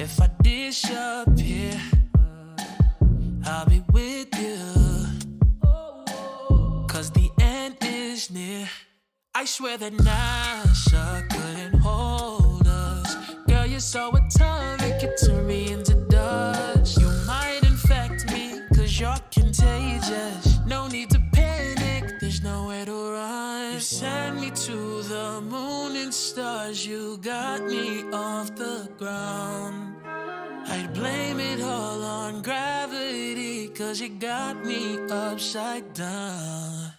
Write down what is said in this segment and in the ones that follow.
if I disappear, I'll be with you, 'cause the end is near. I swear that NASA couldn't hold us. Girl, you're so atomic, you turn me into dust. You might infect me, 'cause you're contagious. No need to panic, there's nowhere to run. You sent me to the moon and stars, you got me off the ground. I'd blame it all on gravity, 'cause you got me upside down.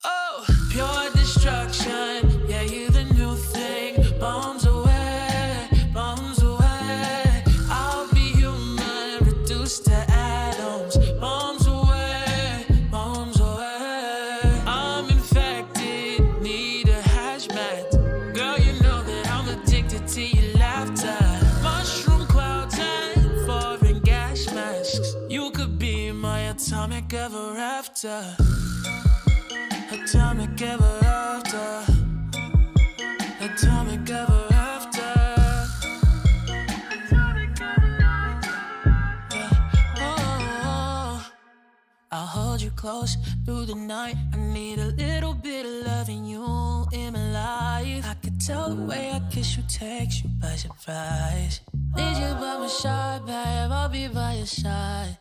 Oh, pure destruction, yeah, you're the new thing. Bombs away, bombs away. I'll be human, reduced to atoms. Bombs away, bombs away. I'm infected, need a hazmat. Girl, you know that I'm addicted to your laughter. Mushroom clouds and foreign gas masks. You could be my atomic ever after. Atomic ever after. Atomic ever after. Yeah. Oh, I'll hold you close through the night. I need a little bit of loving you in my life. I could tell the way I kiss you takes you by surprise. Need you by my side, babe, I'll be by your side.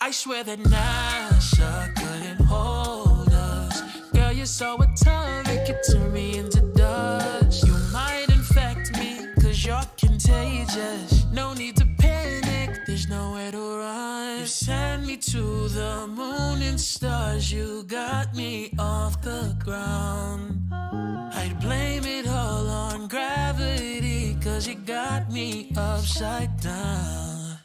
I swear that NASA couldn't hold us. Girl, you're so atomic, you turn me into dust. You might infect me, 'cause you're contagious. No need to panic, there's nowhere to run. You sent me to the moon and stars, you got me off the ground. I'd blame it all on gravity, 'cause you got me upside down.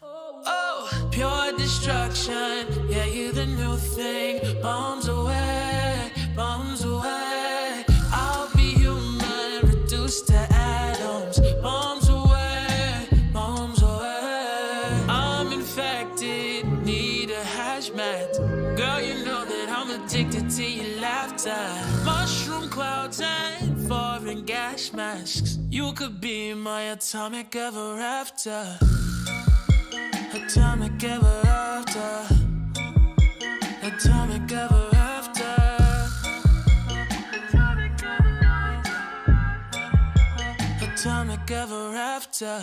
Oh, pure destruction, yeah, you're the new thing. Bombs away, bombs away. I'll be human, reduced to atoms. Bombs away, bombs away. I'm infected, need a hazmat. Girl, you know that I'm addicted to your laughter. Mushroom clouds and foreign gas masks. You could be my atomic ever after. Atomic ever after. Atomic ever after. Atomic ever after.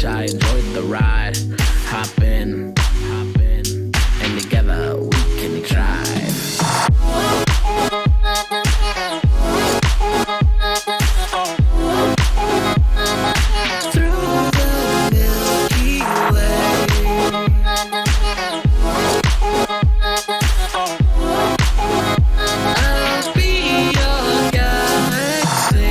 I enjoyed the ride. Hop in, and together we can drive. Through the Milky Way. I'll be your galaxy.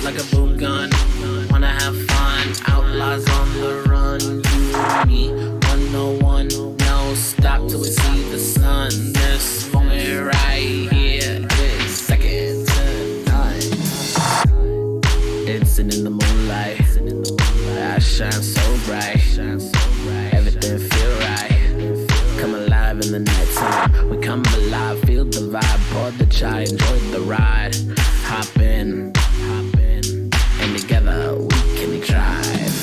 Like a boom gun, wanna have fun, outlaws on the run. You and me, 101, no stop till we see the sun. This moment right here is second to none. Dancing in the moonlight, I shine so bright. Everything feel right. Come alive in the nighttime. We come alive, feel the vibe, pour the chai, enjoy the ride. Hop in. And together we can drive.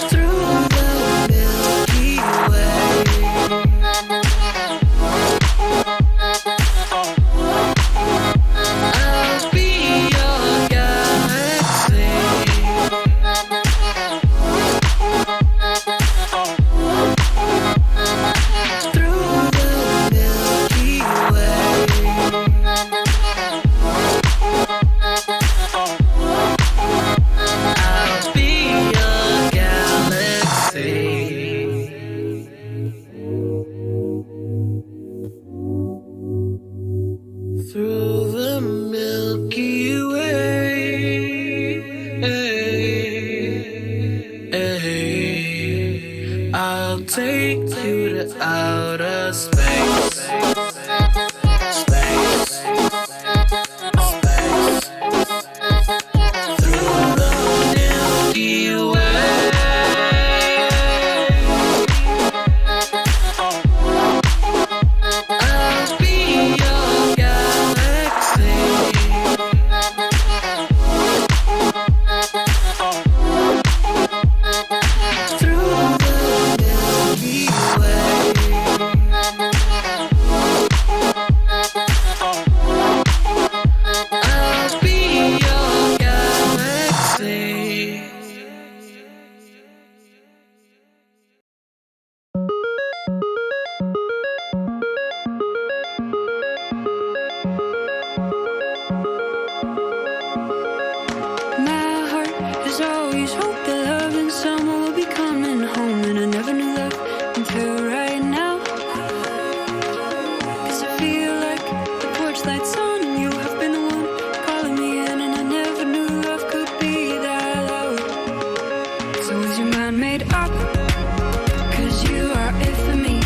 Through the Milky Way. outer space. Space. Through the Milky Way. I'll be your galaxy. Through the Milky Way. I'll be your galaxy. My heart has always hoped that love and someone will be coming home, and I never knew love until right now. 'Cause I feel like the porch lights on and you have been the one calling me in, and I never knew love could be that loud. So is your mind made up? 'Cause you are it for me.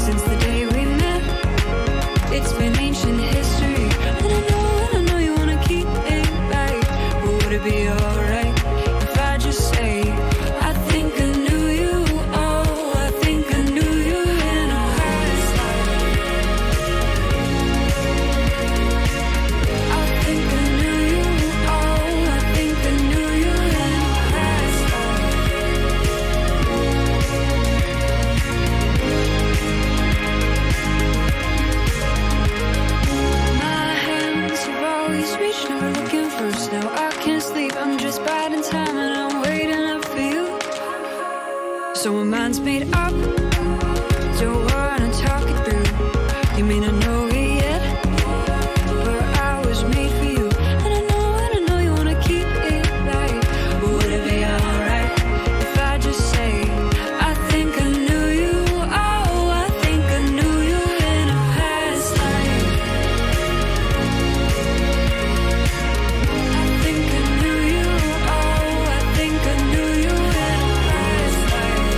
Since the day we met, it's been ancient history, and I know you wanna keep it right. But would it be alright if I just say I think I knew you? Oh, I think I knew you in a past life. I think I knew you. Oh, I think I knew you in a past life. My hands have always reached, never looking first. Now I can't sleep, I'm just biding time and I'm waiting up for you. So my mind's made up, don't wanna talk it through. You may not know it yet, but I was made for you. And I know you wanna keep it right. But would it be alright if I just say I think I knew you? Oh, I think I knew you in a past life. I think I knew you. Oh, I think I knew you in a past life.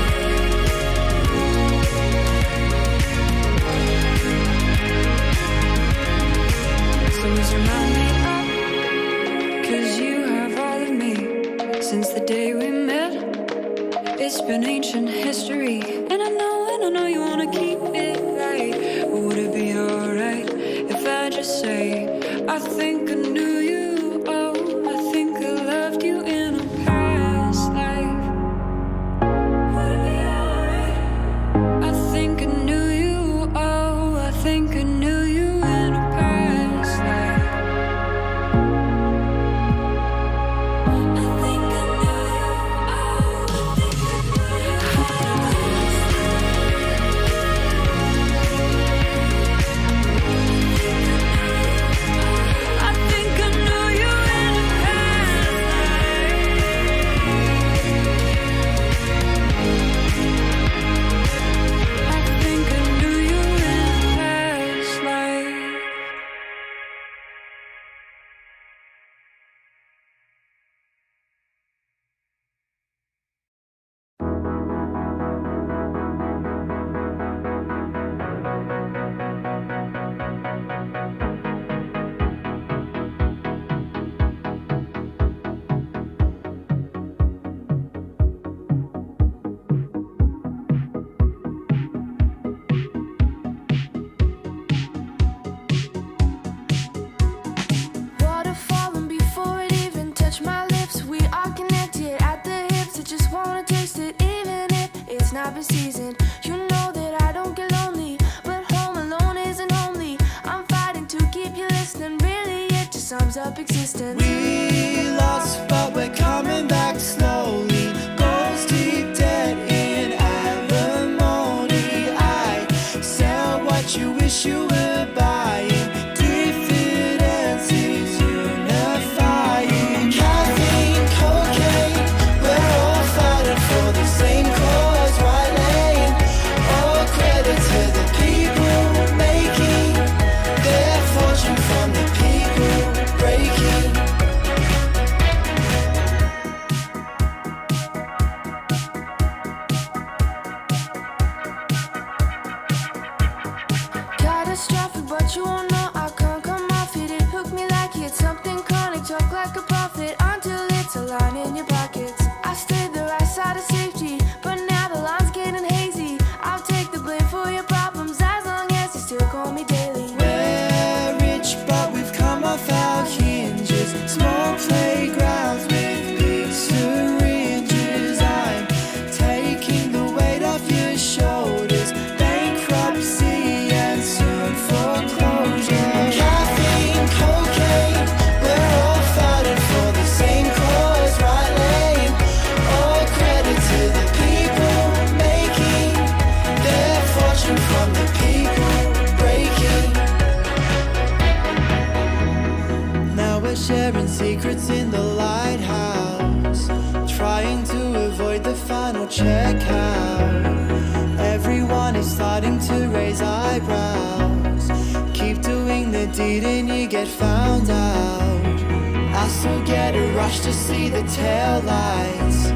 So is your mind made up? 'Cause you have all of me. Since the day we met, it's been ancient history. And I know you wanna keep it right. But would it be alright if I just say I think I knew you? Oh, I think I loved you in a past life. Would it be alright? I think I knew you. Oh, I think I knew you in a past life. I think I knew you. Oh, I think I knew you in a past life. I think I knew you in a past life. I think I knew you in a past life. Water falling before it even touched my lips. We are connected at the hips. I just wanna taste it, even if it's not the season. You know that I don't get lonely, but home alone isn't homely. I'm fighting to keep you listening. Really, it just sums up existence. We lost, but we're coming back slowly. Goals deep dead in alimony. I sell what you wish you were buying. Diffidence is unifying. Caffeine, cocaine, we're all fighting for the same cause. Right lane, all credit to the people making their fortune from the people breaking. catastrophic, but you won't know I can't come off it. It hooked me like it's something chronic. Talk like a prophet until it's a line in your pockets. I stayed the right side of safety, but now the line's getting hazy. I'll take the blame for your problems as long as you still call me daily. We're rich, but we've come off our hinges. Small playgrounds with big syringes. I'm taking the weight off your shoulders. Bankruptcy and soon foreclosure. Caffeine, cocaine, we're all fighting for the same cause, right lane. All credit to the people making their fortune from the people breaking. Now we're sharing secrets in the lighthouse, trying to avoid the final checkout. Everyone is starting to raise eyebrows. Keep doing the deed and you get found out. I still get a rush to see the taillights.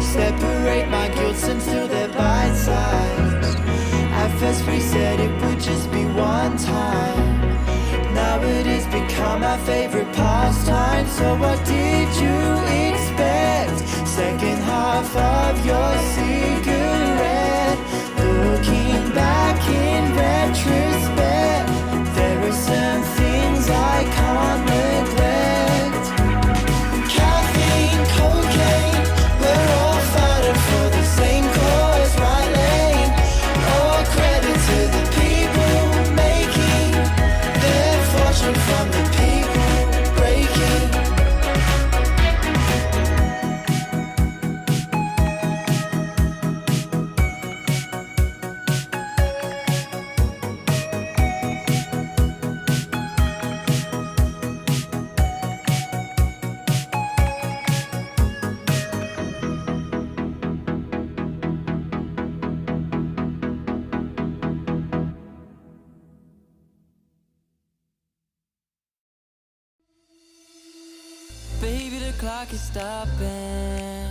Separate my guilts until they're bite-sized. At first we said it would just be one time. Now it has become our favorite pastime. So what did you expect? Second half of your cigarette. Looking back in retrospect, there are some things I can't neglect. Caffeine, cocaine, we're all fighting for the same cause, right lane. All credit to the people making their fortune from the people breaking. Baby, the clock is stopping.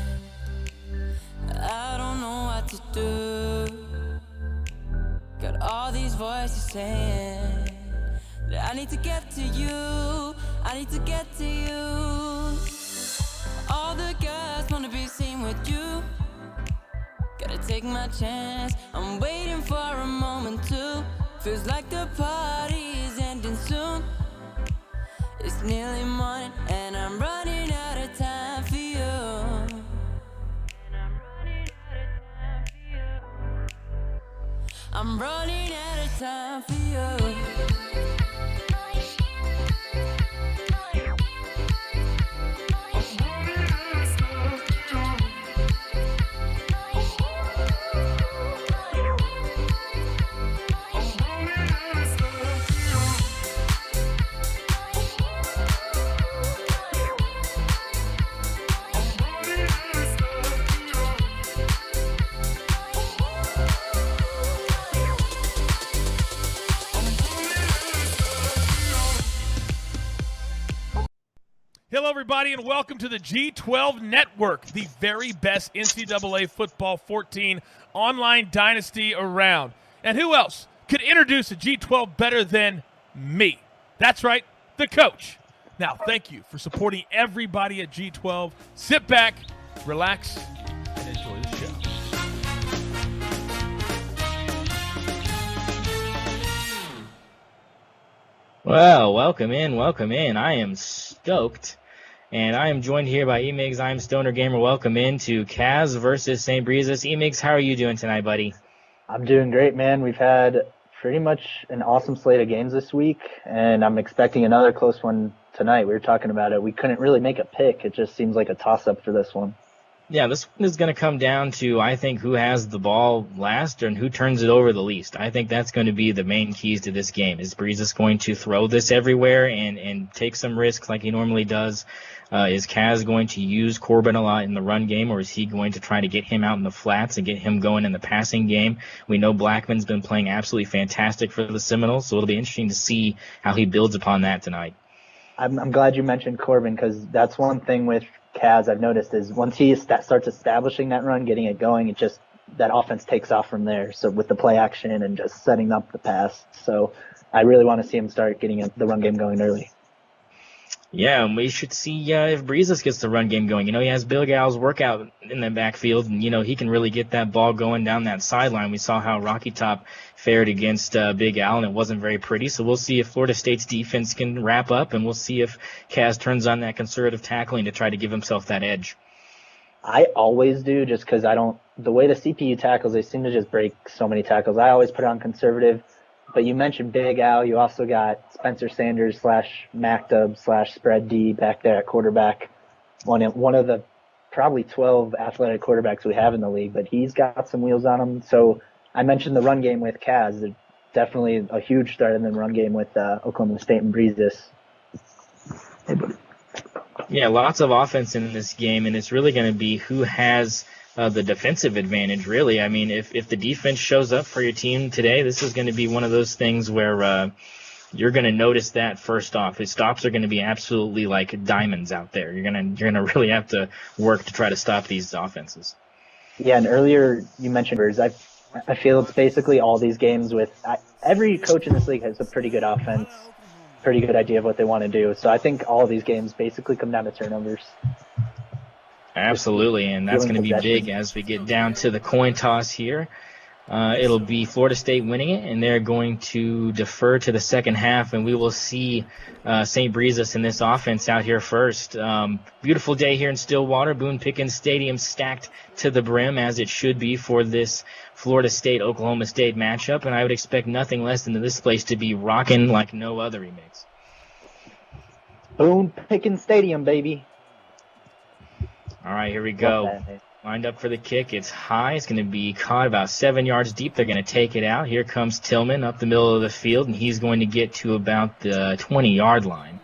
I don't know what to do. Got all these voices saying that I need to get to you. I need to get to you. All the guys wanna be seen with you. Gotta take my chance. I'm waiting for a moment to. Feels like the party is ending soon. It's nearly morning and I'm running out of time for you. I'm running out of time for you. Hello, everybody, and welcome to the G12 Network, the very best NCAA Football 14 online dynasty around. And who else could introduce the G12 better than me? That's right, the coach. Now, thank you for supporting everybody at G12. Sit back, relax, and enjoy the show. Well, welcome in. I am stoked. And I am joined here by Emigs. I'm Stoner Gamer. Welcome into Caz versus Saintbressuss. Emigs, how are you doing tonight, buddy? I'm doing great, man. We've had pretty much an awesome slate of games this week, and I'm expecting another close one tonight. We were talking about it. We couldn't really make a pick. It just seems like a toss-up for this one. Yeah, this one is going to come down to, I think, who has the ball last and who turns it over the least. I think that's going to be the main keys to this game. Is Breezes going to throw this everywhere and take some risks like he normally does? Is Caz going to use Corbin a lot in the run game, or is he going to try to get him out in the flats and get him going in the passing game? We know Blackman's been playing absolutely fantastic for the Seminoles, so it'll be interesting to see how he builds upon that tonight. I'm glad you mentioned Corbin, because that's one thing with Caz I've noticed is once he starts establishing that run, getting it going, that offense takes off from there. So with the play action and just setting up the pass. So I really want to see him start getting the run game going early. Yeah, and we should see if Breezes gets the run game going. He has Big Al's workout in the backfield, and, he can really get that ball going down that sideline. We saw how Rocky Top fared against Big Al, and it wasn't very pretty. So we'll see if Florida State's defense can wrap up, and we'll see if Caz turns on that conservative tackling to try to give himself that edge. I always do, just because the way the CPU tackles, they seem to just break so many tackles. I always put on conservative. But you mentioned Big Al. You also got Spencer Sanders / MacDub / Spread D back there at quarterback. One of the probably 12 athletic quarterbacks we have in the league, but he's got some wheels on him. So I mentioned the run game with Caz. Definitely a huge start in the run game with Oklahoma State and Breezes. Yeah, lots of offense in this game, and it's really going to be who has the defensive advantage, really. I mean, if the defense shows up for your team today, this is going to be one of those things where you're going to notice that first off. His stops are going to be absolutely like diamonds out there. You're gonna really have to work to try to stop these offenses. Yeah, and earlier you mentioned Birds. I feel it's basically all these games with every coach in this league has a pretty good offense, pretty good idea of what they want to do. So I think all of these games basically come down to turnovers. Absolutely, and that's going to be big as we get down to the coin toss here. It'll be Florida State winning it, and they're going to defer to the second half, and we will see Saintbressuss in this offense out here first. Beautiful day here in Stillwater. Boone Pickens Stadium stacked to the brim, as it should be for this Florida State-Oklahoma State matchup, and I would expect nothing less than this place to be rocking like no other remix. Boone Pickens Stadium, baby. All right, here we go. Lined up for the kick. It's high. It's going to be caught about 7 yards deep. They're going to take it out. Here comes Tillman up the middle of the field, and he's going to get to about the 20-yard line.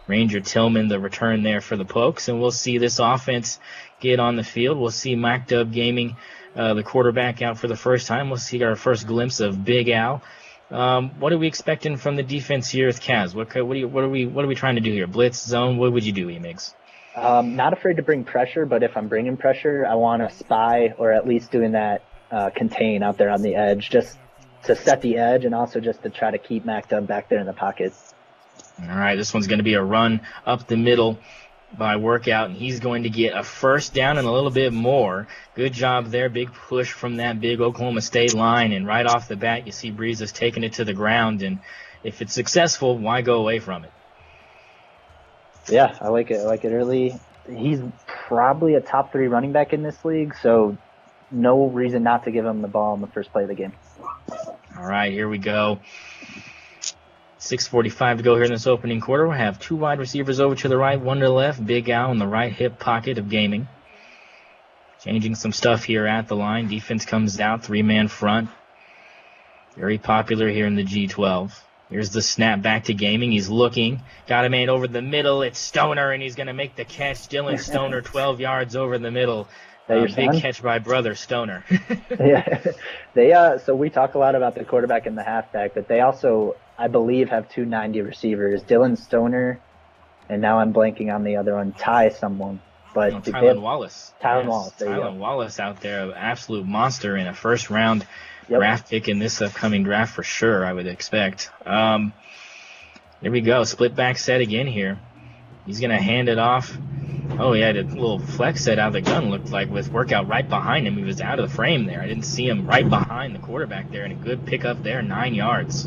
Ranger Tillman, the return there for the Pokes, and we'll see this offense get on the field. We'll see MacDub Gaming, the quarterback, out for the first time. We'll see our first glimpse of Big Al. What are we expecting from the defense here with Caz? What are we trying to do here? Blitz, zone? What would you do, Emigs? Not afraid to bring pressure, but if I'm bringing pressure, I want to spy or at least doing that contain out there on the edge, just to set the edge and also just to try to keep MacDub back there in the pocket. All right, this one's going to be a run up the middle by Workout, and he's going to get a first down and a little bit more. Good job there. Big push from that big Oklahoma State line, and right off the bat, you see Breezes taking it to the ground, and if it's successful, why go away from it? Yeah, I like it. I like it early. He's probably a top 3 running back in this league, so no reason not to give him the ball in the first play of the game. All right, here we go. 6:45 to go here in this opening quarter. We'll have 2 wide receivers over to the right, 1 to the left. Big Al in the right hip pocket of Gaming. Changing some stuff here at the line. Defense comes out, 3-man front. Very popular here in the G12. Here's the snap back to Gaming. He's looking. Got a man over the middle. It's Stoner, and he's going to make the catch. Dylan Stoner, 12 yards over the middle. Big catch by brother Stoner. Yeah, so we talk a lot about the quarterback and the halfback, but they also, I believe, have 2 90 receivers. Dylan Stoner, and now I'm blanking on the other one, someone. But Tylan Wallace. Tylan Wallace. Tylan Wallace out there, an absolute monster in a first-round draft pick in this upcoming draft for sure, I would expect. There we go. Split back set again here. He's going to hand it off. Oh, he had a little flex set out of the gun, looked like, with Workout right behind him. He was out of the frame there. I didn't see him right behind the quarterback there, and a good pickup there, 9 yards.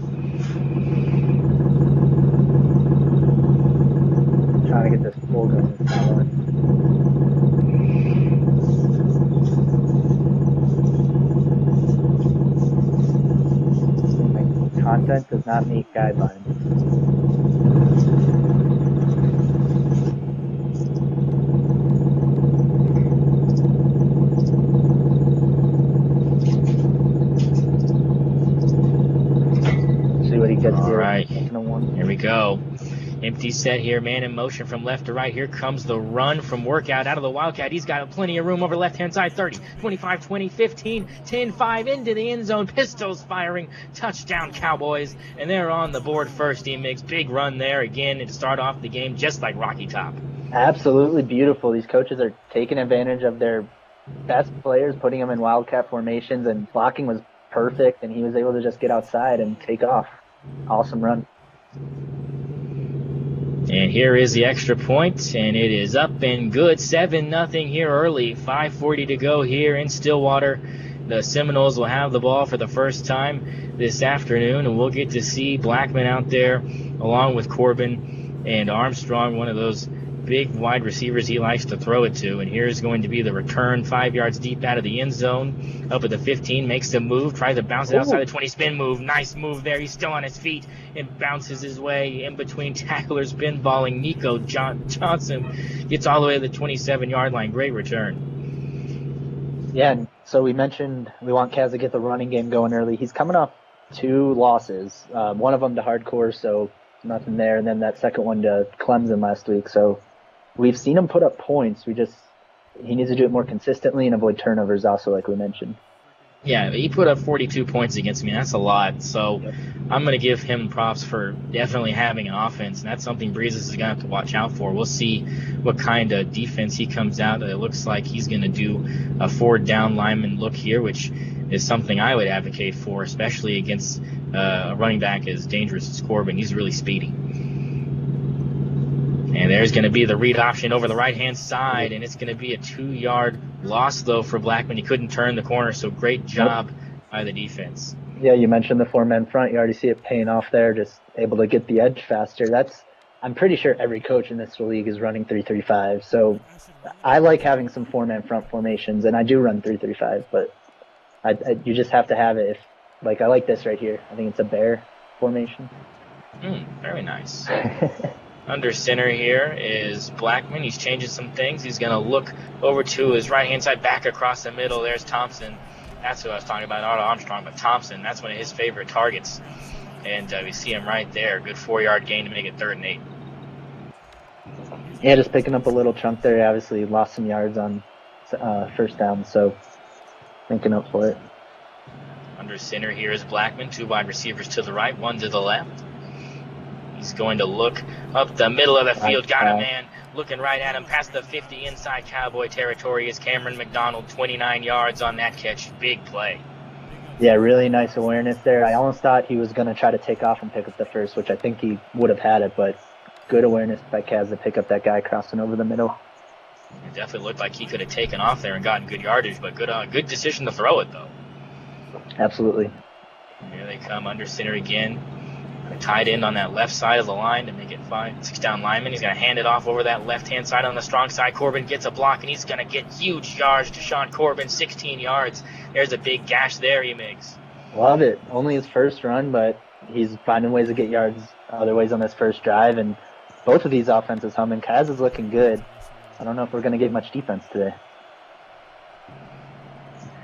Trying to get this full gun. Content does not meet guidelines. See what he gets here. All right, here we go. Empty set here, man in motion from left to right. Here comes the run from Workout out of the Wildcat. He's got plenty of room over left-hand side. 30, 25, 20, 15, 10, 5 into the end zone. Pistols firing. Touchdown, Cowboys. And they're on the board first, D-Mix. Big run there again to start off the game just like Rocky Top. Absolutely beautiful. These coaches are taking advantage of their best players, putting them in Wildcat formations, and blocking was perfect, and he was able to just get outside and take off. Awesome run. And here is the extra point, and it is up and good. 7-0 here early. 5:40 to go here in Stillwater. The Seminoles will have the ball for the first time this afternoon, and we'll get to see Blackman out there along with Corbin and Armstrong, one of those big wide receivers he likes to throw it to. And here's going to be the return, 5 yards deep out of the end zone, up at the 15, makes the move, tries to bounce it outside the 20, spin move. Nice move there. He's still on his feet and bounces his way in between tacklers, pinballing. Nico Johnson gets all the way to the 27-yard line. Great return. Yeah, and so we mentioned we want Kaz to get the running game going early. He's coming off 2 losses, one of them to Hardcore, so nothing there, and then that second one to Clemson last week. So we've seen him put up points. He needs to do it more consistently and avoid turnovers also, like we mentioned. Yeah, he put up 42 points against me. That's a lot. So I'm going to give him props for definitely having an offense, and that's something Breezes is going to have to watch out for. We'll see what kind of defense he comes out. It looks like he's going to do a 4-down lineman look here, which is something I would advocate for, especially against a running back as dangerous as Corbin. He's really speedy. And there's going to be the read option over the right-hand side, and it's going to be a 2-yard loss, though, for Blackman. He couldn't turn the corner, so great job by the defense. Yeah, you mentioned the 4-man front. You already see it paying off there, just able to get the edge faster. I'm pretty sure every coach in this league is running 3-3-5, so I like having some 4-man front formations, and I do run 3-3-5, but you just have to have it. I like this right here. I think it's a bear formation. Very nice. Under center here is Blackman. He's changing some things. He's going to look over to his right-hand side, back across the middle. There's Thompson. That's who I was talking about, not Armstrong, but Thompson. That's one of his favorite targets. And we see him right there. Good 4-yard gain to make it 3rd and 8. Yeah, just picking up a little chunk there. He obviously lost some yards on first down, so thinking up for it. Under center here is Blackman. 2 wide receivers to the right, 1 to the left. He's going to look up the middle of the field. Got a man looking right at him past the 50 inside Cowboy territory is Cameron McDonald. 29 yards on that catch. Big play. Yeah, really nice awareness there. I almost thought he was going to try to take off and pick up the first, which I think he would have had it, but good awareness by Kaz to pick up that guy crossing over the middle. It definitely looked like he could have taken off there and gotten good yardage, but good decision to throw it, though. Absolutely. Here they come under center again. Tied in on that left side of the line to make it 6-down lineman. He's going to hand it off over that left-hand side on the strong side. Corbin gets a block, and he's going to get huge yards to Sean Corbin, 16 yards. There's a big gash there he makes. Love it. Only his first run, but he's finding ways to get yards other ways on this first drive, and both of these offenses humming. Kaz is looking good. I don't know if we're going to get much defense today.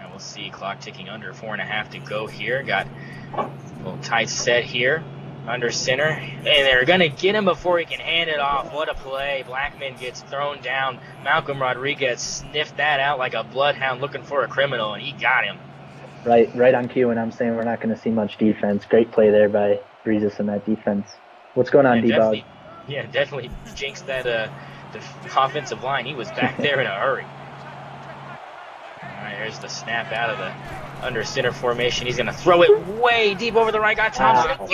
And we'll see. Clock ticking under. 4.5 to go here. Got a little tight set here. Under center, and they're going to get him before he can hand it off. What a play. Blackman gets thrown down. Malcolm Rodriguez sniffed that out like a bloodhound looking for a criminal, and he got him. Right on cue, and I'm saying we're not going to see much defense. Great play there by Breezes in that defense. What's going on, D-Bog? Definitely jinxed that the offensive line. He was back there in a hurry. All right, here's the snap out of the under center formation. He's going to throw it way deep over the right guy. Thompson.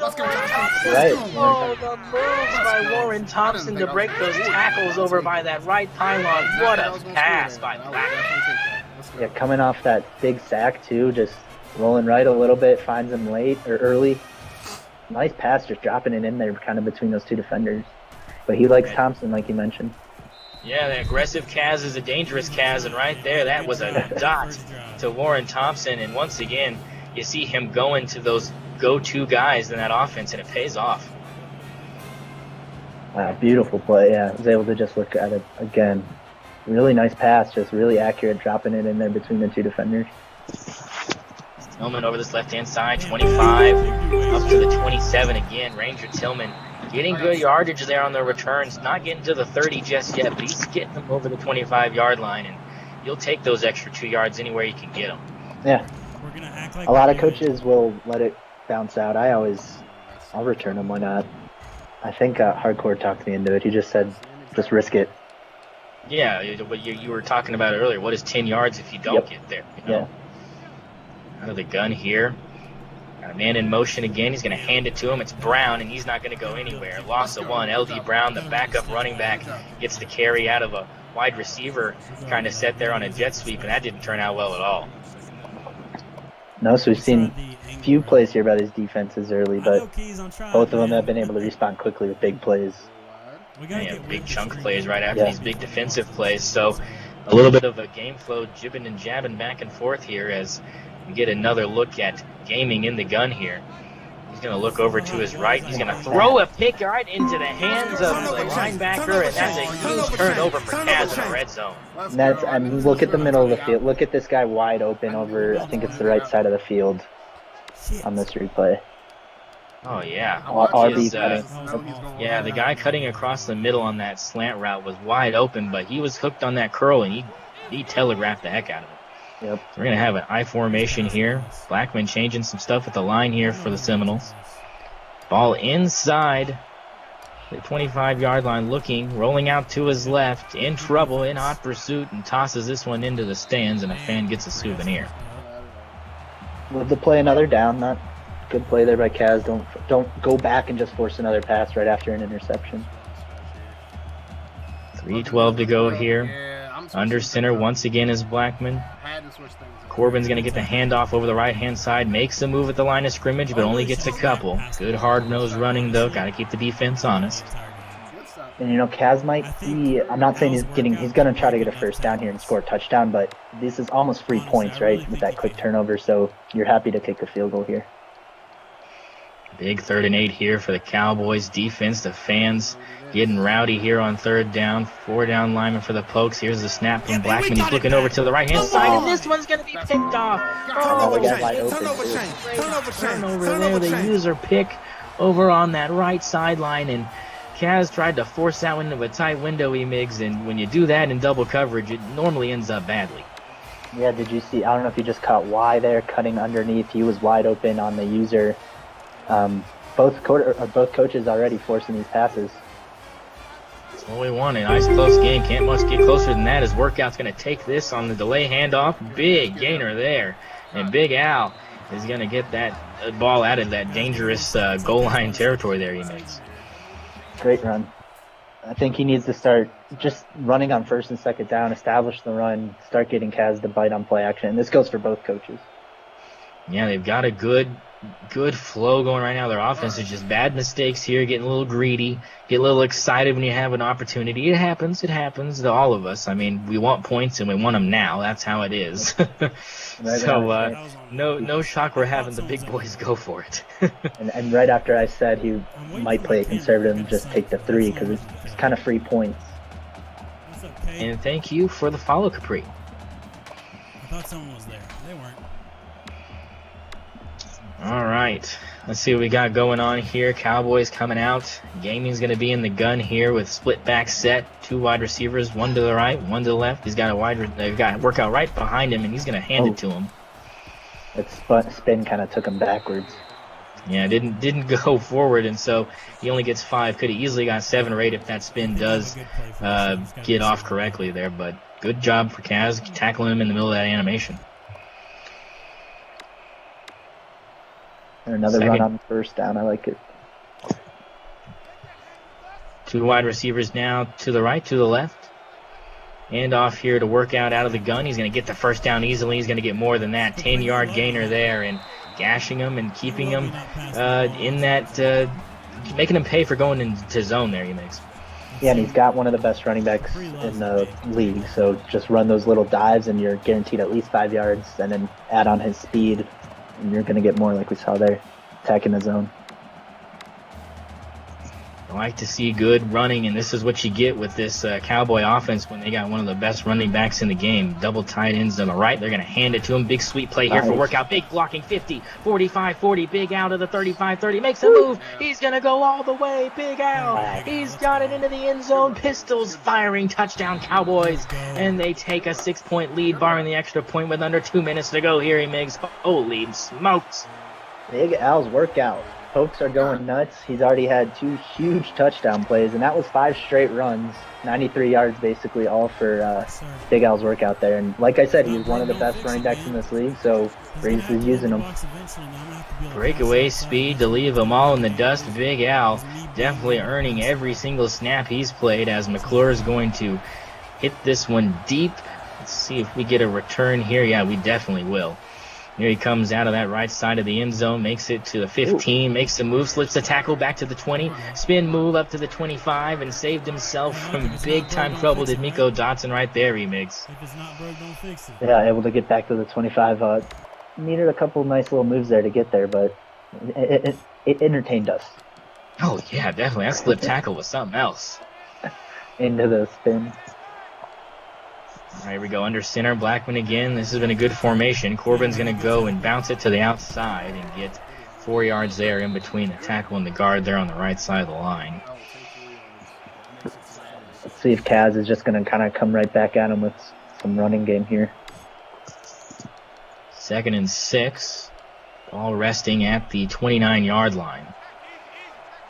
Let's go. Right. Oh, the moves by Warren Thompson to break those tackles over by that right pylon. What a pass by Blackman. Yeah, coming off that big sack, too, just rolling right a little bit, finds him late or early. Nice pass, just dropping it in there kind of between those 2 defenders. But he likes Thompson, like you mentioned. Yeah, the aggressive Kaz is a dangerous Kaz, and right there, that was a dot to Warren Thompson. And once again, you see him going to those go-to guys in that offense, and it pays off. Wow, beautiful play. Yeah, I was able to just look at it again. Really nice pass, just really accurate, dropping it in there between the 2 defenders. Tillman over this left-hand side, 25, up to the 27 again. Ranger Tillman getting good yardage there on the returns, not getting to the 30 just yet, but he's getting them over the 25-yard line, and you'll take those extra 2 yards anywhere you can get them. Yeah. A lot of coaches will let it bounce out. I'll return them, why not? I think Hardcore talked me into it. He just said, just risk it. Yeah, you were talking about it earlier. What is 10 yards if you don't get there? You know? Yeah. Out of the gun here. Got a man in motion again. He's going to hand it to him. It's Brown, and he's not going to go anywhere. Loss of one. LD Brown, the backup running back, gets the carry out of a wide receiver trying to set there on a jet sweep, and that didn't turn out well at all. No, so we've seen a few plays here by these defenses early, but both of them have been able to respond quickly with big plays. Yeah, big chunk plays right after these big defensive plays. So a little bit of a game flow jibbing and jabbing back and forth here as we get another look at gaming in the gun here. He's going to look over to his right. He's going to throw a pick right into the hands of the linebacker, and that's a huge turnover for Caz in the red zone. Look at the middle of the field. Look at this guy wide open over, I think it's the right side of the field on this replay. Oh, yeah. RB cutting. Yeah, the guy cutting across the middle on that slant route was wide open, but he was hooked on that curl, and he telegraphed the heck out of it. Yep. So we're going to have an I formation here. Blackman changing some stuff at the line here for the Seminoles. Ball inside the 25-yard line, rolling out to his left, in trouble, in hot pursuit, and tosses this one into the stands, and a fan gets a souvenir. Love to play another down. Not good play there by Caz. Don't go back and just force another pass right after an interception. 3:12 to go here. Under center once again is Blackman. Corbin's going to get the handoff over the right-hand side. Makes a move at the line of scrimmage, but only gets a couple. Good hard-nosed running, though. Got to keep the defense honest. And, Caz might be, I'm not saying he's going to try to get a first down here and score a touchdown, but this is almost 3 points, right, with that quick turnover, so you're happy to kick a field goal here. Big 3rd and 8 here for the Cowboys defense. The fans getting rowdy here on 3rd down. 4 down lineman for the Pokes. Here's the snap from Blackman. He's looking over to the right-hand side, and this one's going to be picked off. Turnover there. The user pick over on that right sideline, and Caz tried to force that one into a tight window, Miggs, and when you do that in double coverage, it normally ends up badly. Yeah, did you see? I don't know if you just caught Y there, cutting underneath. He was wide open on the user. Both coaches already forcing these passes. That's what we want. A nice close game. Can't much get closer than that. His workout's going to take this on the delay handoff. Big gainer there. And Big Al is going to get that ball out of that dangerous goal line territory there he makes. Great run. I think he needs to start just running on 1st and 2nd down, establish the run, start getting Caz to bite on play action. And this goes for both coaches. Yeah, they've got a good flow going right now. Their offense is just bad mistakes here, getting a little greedy, get a little excited when you have an opportunity. It happens to all of us. I mean, we want points and we want them now. That's how it is. So no shock we're having the big boys go for it. and right after I said he might play a conservative and just take the 3 because it's kind of free points. And thank you for the follow, Capri. I thought someone was there. They weren't. All right, let's see what we got going on here. Cowboys coming out. Gaming's going to be in the gun here with split back set. 2 wide receivers, 1 to the right, 1 to the left. He's got they've got workout right behind him, and he's going to hand it to him. That spin kind of took him backwards. Yeah, didn't go forward, and so he only gets 5. Could have easily got 7 or 8 if that spin does get off correctly there. But good job for Caz tackling him in the middle of that animation. And another run on 1st down. I like it. 2 wide receivers now to the right, to the left. And off here to work out of the gun. He's going to get the 1st down easily. He's going to get more than that. 10-yard gainer there and gashing him and keeping him in that, making him pay for going into zone there, he makes. Yeah, and he's got one of the best running backs in the league. So just run those little dives and you're guaranteed at least 5 yards, and then add on his speed. And you're going to get more like we saw there, attacking the zone. I like to see good running, and this is what you get with this Cowboy offense when they got one of the best running backs in the game. Double tight ends on the right. They're going to hand it to him. Big sweep play here for workout. Big blocking 50, 45, 40. Big out of the 35, 30. Makes a move. He's going to go all the way. Big Al. He's got it into the end zone. Pistols firing. Touchdown Cowboys. And they take a 6-point lead, barring the extra point with under 2 minutes to go here. He makes holy smokes. Big Al's workout. Folks are going nuts. He's already had 2 huge touchdown plays, and that was 5 straight runs, 93 yards basically, all for Big Al's work out there. And like I said, he was one of the best running backs in this league, so Breeze is using him. Breakaway speed to leave them all in the dust. Big Al definitely earning every single snap he's played, as McClure is going to hit this one deep. Let's see if we get a return here. Yeah, we definitely will. Here he comes out of that right side of the end zone, makes it to the 15, makes the move, slips the tackle back to the 20, spin move up to the 25, and saved himself from big-time trouble. Did Miko Dotson right there, Remix. If it's not broke, don't fix it. Yeah, able to get back to the 25. Needed a couple nice little moves there to get there, but it entertained us. Oh, yeah, definitely. That slip tackle was something else. Into the spin. All right, here we go under center. Blackman again. This has been a good formation. Corbin's going to go and bounce it to the outside and get 4 yards there in between the tackle and the guard there on the right side of the line. Let's see if Kaz is just going to kind of come right back at him with some running game here. 2nd and 6. Ball resting at the 29-yard line.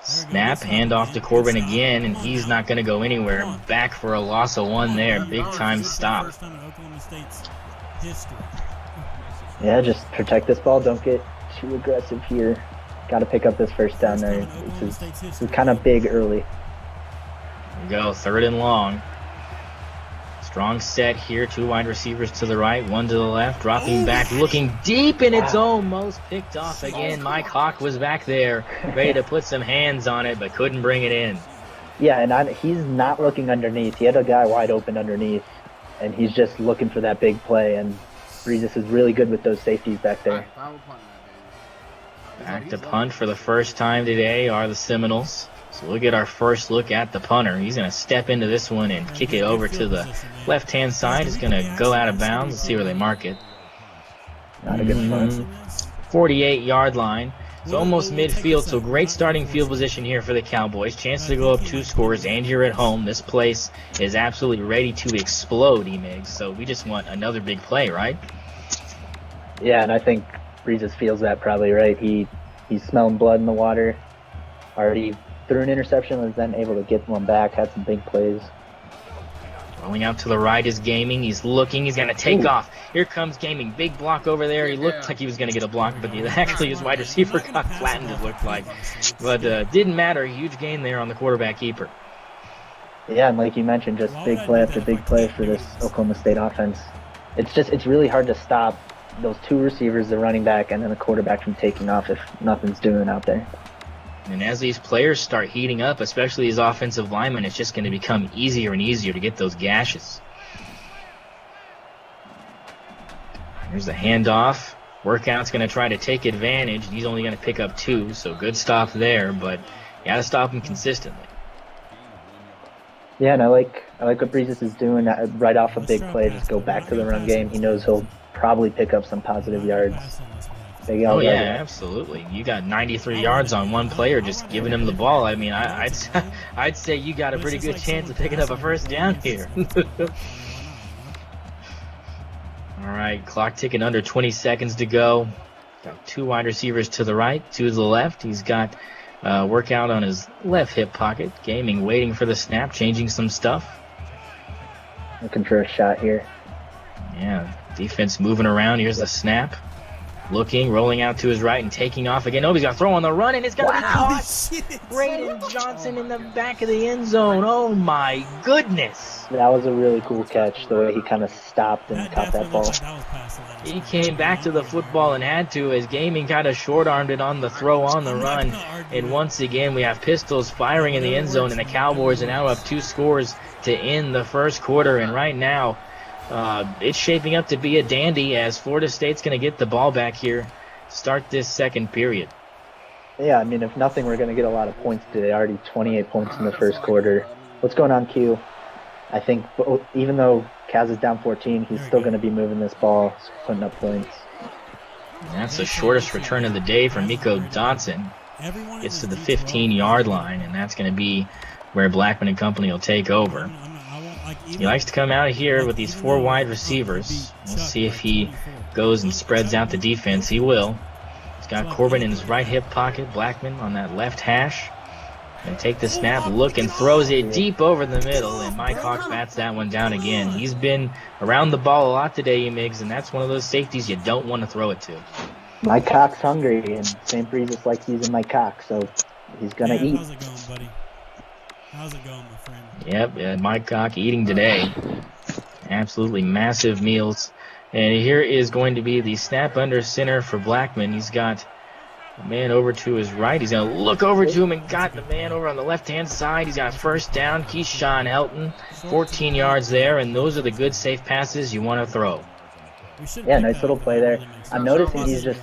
Snap, handoff to Corbin again, and he's not going to go anywhere. Back for a loss of 1 there. Big-time stop. Yeah, just protect this ball. Don't get too aggressive here. Got to pick up this first down there. This is kind of big early. Here we go, 3rd and long. Strong set here. 2 wide receivers to the right, 1 to the left. Dropping back, looking deep, and it's almost picked off again. Mike Hawk was back there, ready to put some hands on it, but couldn't bring it in. Yeah, and he's not looking underneath. He had a guy wide open underneath, and he's just looking for that big play. And Breezes is really good with those safeties back there. Back to punt for the first time today are the Seminoles. So we'll get our first look at the punter. He's going to step into this one and kick it over to the left-hand side. He's going to go out of bounds. Let's see where they mark it. Not a good punt. 48-yard line. It's almost midfield, so great starting field position here for the Cowboys. Chance to go up 2 scores, and you're at home. This place is absolutely ready to explode, E-Migs. So we just want another big play, right? Yeah, and I think Breezes feels that probably, right? He's smelling blood in the water. Already threw an interception, was then able to get one back, had some big plays. Rolling out to the right is Gaming. He's looking. He's going to take off. Here comes Gaming. Big block over there. He looked like he was going to get a block, but actually his wide receiver got flattened, it looked like. But didn't matter. Huge gain there on the quarterback keeper. Yeah, and like you mentioned, just big play after big play for this Oklahoma State offense. It's really hard to stop those 2 receivers, the running back, and then the quarterback from taking off if nothing's doing out there. And as these players start heating up, especially these offensive linemen, it's just going to become easier and easier to get those gashes. Here's the handoff. Workout's going to try to take advantage. He's only going to pick up 2, so good stop there, but you got to stop him consistently. Yeah, and I like what Breezes is doing right off a big play. Just go back to the run game. He knows he'll probably pick up some positive yards. Oh, yeah, absolutely. You got 93 yards on one player just giving him the ball. I mean, I'd say you got a pretty good chance of picking up a first down here. All right, clock ticking under 20 seconds to go. Got 2 wide receivers to the right, 2 to the left. He's got workout on his left hip pocket. Gaming waiting for the snap, changing some stuff. Looking for a shot here. Yeah, defense moving around. Here's the snap. Looking, rolling out to his right and taking off again. Oh, he's got to throw on the run, and it's going to be caught. Braden Johnson in the back of the end zone. Oh, my goodness. That was a really cool catch, the way he kind of stopped and caught that ball. He came back to the football and had to, as Gaming kind of short-armed it on the throw on the run. And once again, we have pistols firing in the end zone, and the Cowboys are now up 2 scores to end the first quarter. And right now, it's shaping up to be a dandy as Florida State's going to get the ball back here, start this second period. Yeah, I mean, if nothing, we're going to get a lot of points today. Already 28 points in the first quarter. What's going on, Q? I think even though Kaz is down 14, he's still going to be moving this ball, putting up points. And that's the shortest return of the day for Miko Dotson. Gets to the 15-yard line, and that's going to be where Blackman and company will take over. He likes to come out here with these 4 wide receivers. We'll see if he goes and spreads out the defense. He will. He's got Corbin in his right hip pocket. Blackman on that left hash. And take the snap, look, and throws it deep over the middle. And Mike Hawk bats that one down again. He's been around the ball a lot today, Migs, and that's one of those safeties you don't want to throw it to. Mike Hawk's hungry, and Saintbressuss likes using Mike Hawk, so he's going to eat. How's it going, buddy? How's it going, my friend? Yep, Mike Hawk eating today. Absolutely massive meals. And here is going to be the snap under center for Blackman. He's got the man over to his right. He's going to look over to him and got the man over on the left-hand side. He's got a first down. Keyshawn Helton, 14 yards there, and those are the good, safe passes you want to throw. Yeah, nice little play there. I'm noticing he's just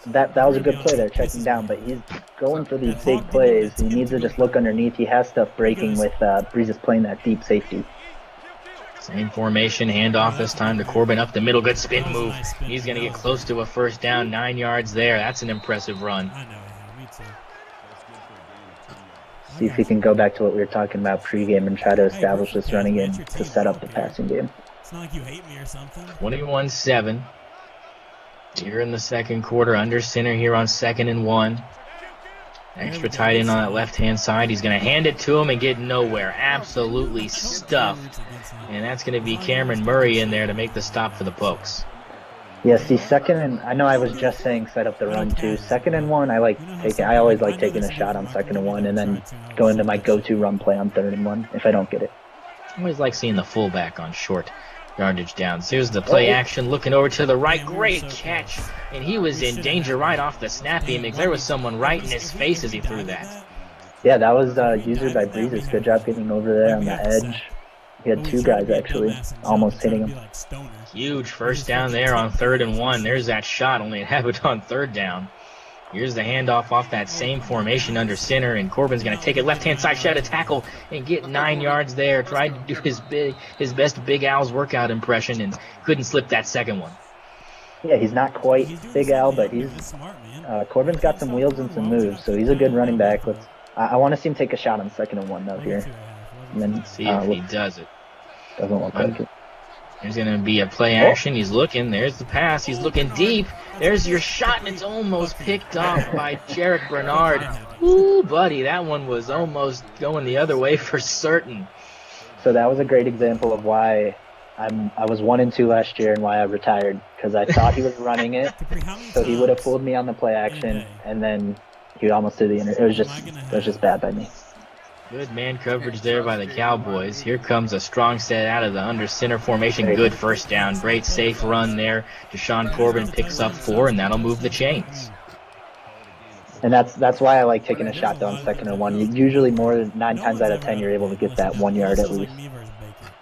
that was a good play there, checking down, but he's going for these big plays. He needs to just look underneath. He has stuff breaking with Breezes playing that deep safety. Same formation, handoff this time to Corbin up the middle. Good spin move. He's going to get close to a first down, 9 yards there. That's an impressive run. I know, me too. See if he can go back to what we were talking about pregame and try to establish this running game to set up the passing game. It's not like you hate me or something. 21-7. Here in the second quarter, under center here on 2nd and 1. Extra tight end on that left-hand side. He's going to hand it to him and get nowhere. Absolutely stuffed. And that's going to be Cameron Murray in there to make the stop for the Pokes. Yeah, see, I know I was just saying set up the run too. 2nd and 1, I always like taking a shot on 2nd and 1 and then go into my go-to run play on 3rd and 1 if I don't get it. I always like seeing the fullback on short yardage downs. Here's the play action, looking over to the right. Great catch. And he was in danger right off the snap, Emig. There was someone right in his face as he threw that. Yeah, that was user by Breezes. Good job getting over there on the edge. He had 2 guys, actually, almost hitting him. Huge first down there on 3rd and 1. There's that shot, only it happened on 3rd down. Here's the handoff off that same formation under center, and Corbin's going to take it left-hand side, shot a tackle, and get 9 yards there. Tried to do his best Big Al's workout impression and couldn't slip that second one. Yeah, he's not quite Big Al, but Corbin's got some wheels and some moves, so he's a good running back. I want to see him take a shot on 2nd and 1 though here. And then see if he does it. Doesn't look like it. There's going to be a play action. He's looking. There's the pass. He's looking deep. There's your shot, and it's almost picked off by Jarek Bernard. Ooh, buddy, that one was almost going the other way for certain. So that was a great example of why I was 1-2 last year and why I retired, because I thought he was running it, so he would have fooled me on the play action, and then he almost did the it was just bad by me. Good man coverage there by the Cowboys. Here comes a strong set out of the under center formation. Good first down. Great safe run there. Deshaun Corbin picks up 4, and that'll move the chains. And that's why I like taking a shot on 2nd and 1. Usually more than 9 times out of 10 you're able to get that 1 yard at least.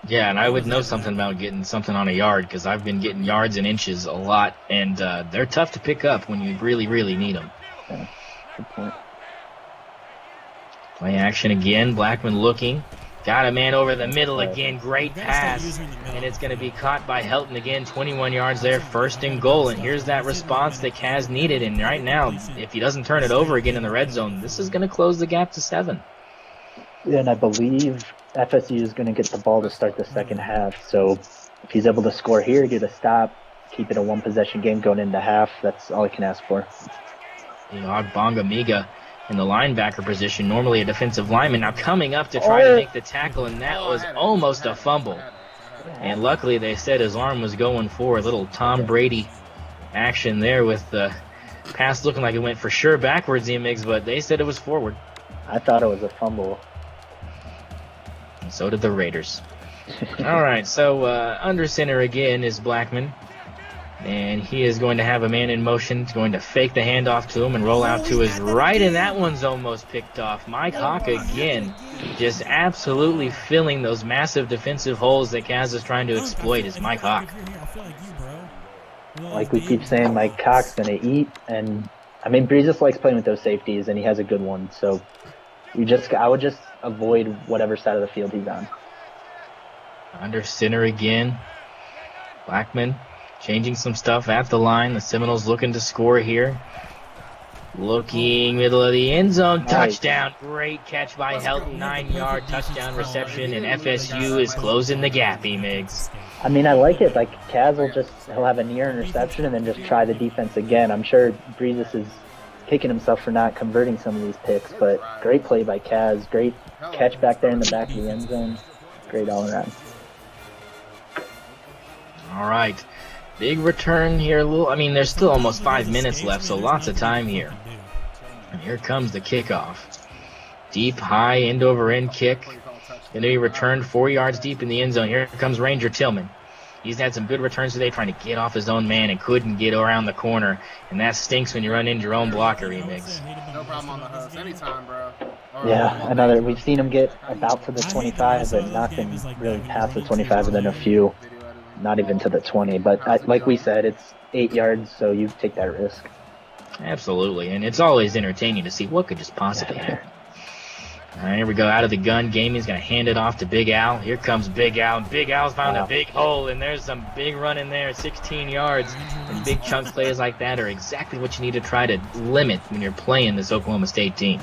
Yeah, and I would know something about getting something on a yard because I've been getting yards and inches a lot, and they're tough to pick up when you really, really need them. Yeah, good point. Play action again. Blackman looking. Got a man over the middle again. Great pass. And it's going to be caught by Helton again. 21 yards there. 1st and goal. And here's that response that Kaz needed. And right now, if he doesn't turn it over again in the red zone, this is going to close the gap to 7. Yeah, and I believe FSU is going to get the ball to start the second half. So if he's able to score here, get a stop, keep it a 1-possession game going into half, that's all I can ask for. Bonga Miga in the linebacker position, normally a defensive lineman, now coming up to try to make the tackle, and that was almost a fumble. And luckily they said his arm was going for a little Tom Brady action there with the pass looking like it went for sure backwards, Emiggs, but they said it was forward. I thought it was a fumble. And so did the Raiders. All right, so under center again is Blackman. And he is going to have a man in motion. He's going to fake the handoff to him and roll out to his right, and that one's almost picked off. Mike Hawk again, just absolutely filling those massive defensive holes that Kaz is trying to exploit is Mike Hawk. Like we keep saying, Mike Hawk's going to eat, and I mean, Breezes likes playing with those safeties, and he has a good one. So I would just avoid whatever side of the field he's on. Under center again, Blackman. Changing some stuff at the line. The Seminoles looking to score here. Looking middle of the end zone. Touchdown. Great catch by Helton. 9-yard touchdown reception. And FSU is closing the gap, Emiggs. I mean, I like it. Like, he'll have a near interception and then just try the defense again. I'm sure Breezes is kicking himself for not converting some of these picks, but great play by Caz. Great catch back there in the back of the end zone. Great all around. All right. Big return here. There's still almost 5 minutes left, so lots of time here. And here comes the kickoff. Deep, high, end-over-end kick. Going to be returned 4 yards deep in the end zone. Here comes Ranger Tillman. He's had some good returns today trying to get off his own man and couldn't get around the corner. And that stinks when you run into your own blocker, Remix. No problem on the hooks. Anytime, bro. Yeah, we've seen him get about to the 25, but nothing really past the 25, and then a few, not even to the 20. But like we said, it's 8 yards, so you take that risk. Absolutely, and it's always entertaining to see what could just possibly happen. All right, here we go. Out of the gun, Gaming's going to hand it off to Big Al. Here comes Big Al. Big Al's found a big hole, and there's some big run in there, 16 yards. And big chunk plays like that are exactly what you need to try to limit when you're playing this Oklahoma State team.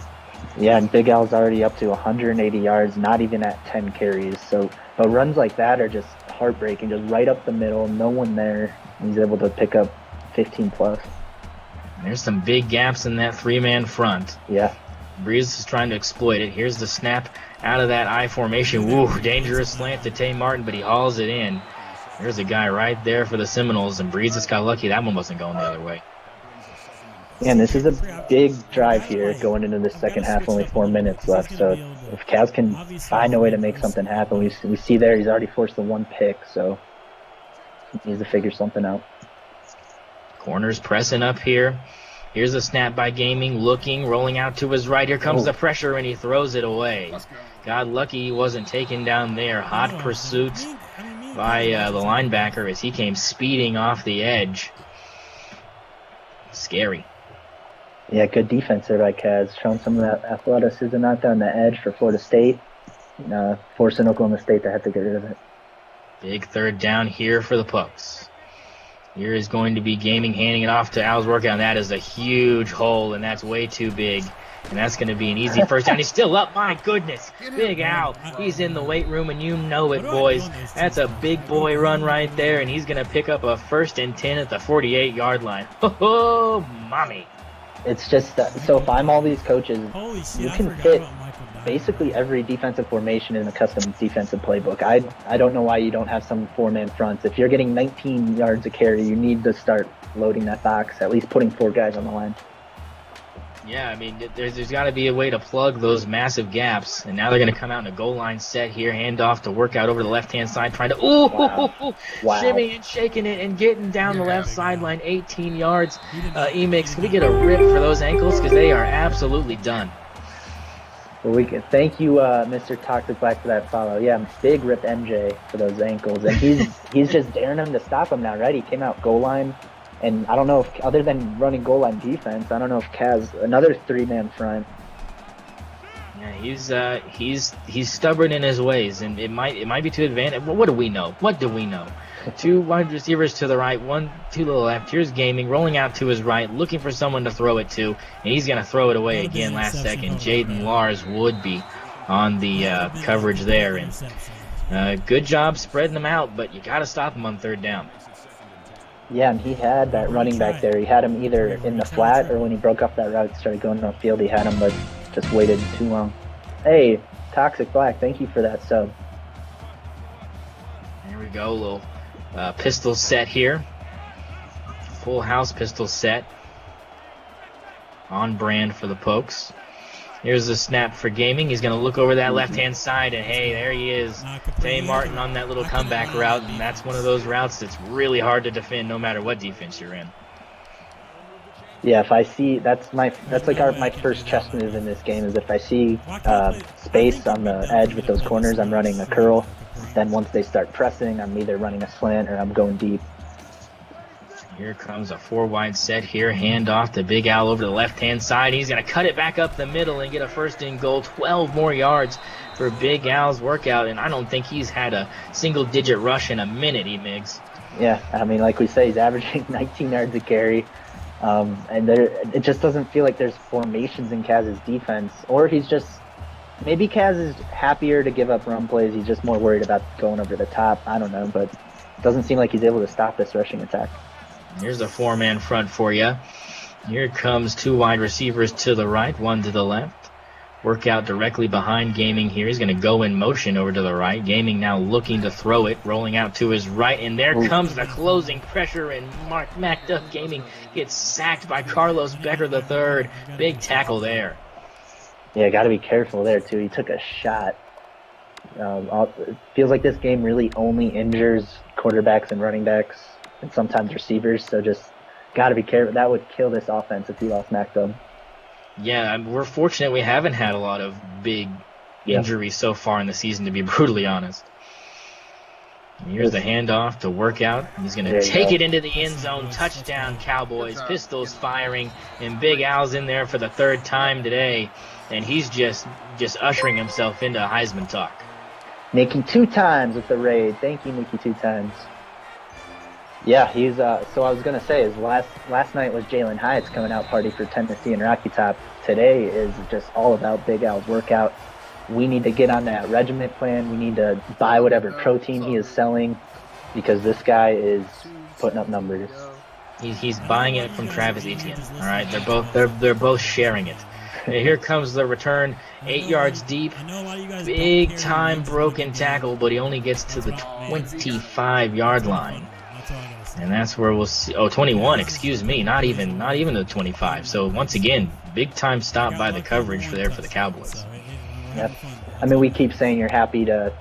Yeah, and Big Al's already up to 180 yards, not even at 10 carries. But runs like that are just heartbreaking, just right up the middle, no one there. He's able to pick up 15 plus. There's some big gaps in that three-man front. Yeah. Breeze is trying to exploit it. Here's the snap out of that I formation. Woo, dangerous slant to Tay Martin, but he hauls it in. There's a guy right there for the Seminoles, and Breeze just got lucky. That one wasn't going the other way. Yeah, and this is a big drive here going into the second half, only 4 minutes left. So if Caz can find a way to make something happen, we see there he's already forced the one pick, so he needs to figure something out. Corners pressing up here. Here's a snap by Gaming, looking, rolling out to his right. Here comes the pressure, and he throws it away. Got lucky he wasn't taken down there. Hot pursuit by the linebacker as he came speeding off the edge. Scary. Yeah, good defense there by Caz, showing some of that athleticism out there on the edge for Florida State, forcing Oklahoma State to have to get rid of it. Big third down here for the Pucks. Here is going to be Gaming handing it off to Al's workout, and that is a huge hole, and that's way too big. And that's going to be an easy first down. He's still up. My goodness. Big Al. He's in the weight room, and you know it, boys. That's a big boy run right there, and he's going to pick up a 1st and 10 at the 48-yard line. Oh, mommy. It's just, so if I'm all these coaches, you can fit basically every defensive formation in a custom defensive playbook. I don't know why you don't have some 4-man fronts. If you're getting 19 yards a carry, you need to start loading that box, at least putting 4 guys on the line. Yeah, I mean, there's got to be a way to plug those massive gaps. And now they're going to come out in a goal line set here, hand off to Workout over the left-hand side, trying to shimmy and shaking it and getting down the left sideline, 18 yards. Emix, can we get a rip for those ankles? Because they are absolutely done. Well, we can thank you, Mr. Toxic Black, for that follow. Yeah, big rip MJ for those ankles. And he's just daring him to stop him now, right? He came out goal line. And I don't know if, other than running goal line defense, I don't know if Caz, another 3-man front. Yeah, he's stubborn in his ways, and it might be to advantage. What do we know? What do we know? 2 wide receivers to the right, 1 to the left. Here's Gaming rolling out to his right, looking for someone to throw it to, and he's going to throw it away again last second. Jaden Lars would be on the coverage there, and good job spreading them out, but you got to stop him on 3rd down. Yeah, and he had that running back there. He had him either in the flat or when he broke up that route, started going downfield, he had him, but just waited too long. Hey, Toxic Black, thank you for that sub. There we go, a little pistol set here. Full house pistol set. On brand for the Pokes. Here's the snap for Gaming. He's going to look over that left-hand side, and hey, there he is. Tay Martin on that little comeback route, and that's one of those routes that's really hard to defend no matter what defense you're in. Yeah, if I see, that's my first chess move in this game, is if I see space on the edge with those corners, I'm running a curl. Then once they start pressing, I'm either running a slant or I'm going deep. Here comes a 4-wide set here. Hand off to Big Al over the left-hand side. He's going to cut it back up the middle and get a 1st and goal. 12 more yards for Big Al's workout, and I don't think he's had a single-digit rush in a minute, Migs. Yeah, I mean, like we say, he's averaging 19 yards a carry. And it just doesn't feel like there's formations in Caz's defense. Or he's just, maybe Caz is happier to give up run plays. He's just more worried about going over the top. I don't know, but doesn't seem like he's able to stop this rushing attack. Here's a 4-man front for you. Here comes 2 wide receivers to the right, 1 to the left. Work out directly behind Gaming here. He's going to go in motion over to the right. Gaming now looking to throw it, rolling out to his right, and there comes the closing pressure, and Mark MacDuff Gaming gets sacked by Carlos Becker III. Big tackle there. Yeah, got to be careful there, too. He took a shot. It feels like this game really only injures quarterbacks and running backs and sometimes receivers, so just got to be careful. That would kill this offense if he lost MacDuff. Yeah, we're fortunate we haven't had a lot of big injuries so far in the season, to be brutally honest. And here's the handoff to Workout. He's going to take it into the end zone. Touchdown, Cowboys. Pistols firing, and Big Al's in there for the 3rd time today, and he's just ushering himself into Heisman talk. Nicky 2 times with the raid. Thank you, Nicky 2 times. Yeah, he's so I was gonna say is last night was Jalen Hyatt's coming out party for Tennessee and Rocky Top. Today is just all about Big Al's workout. We need to get on that regiment plan. We need to buy whatever protein he is selling because this guy is putting up numbers. He's buying it from Travis Etienne. All right, they're both sharing it. And here comes the return, 8 yards deep, big time broken tackle, but he only gets to the 25-yard line. And that's where we'll see. 21, excuse me, not even the 25. So once again, big time stop by the coverage for the Cowboys. Yep. I mean, we keep saying you're happy to,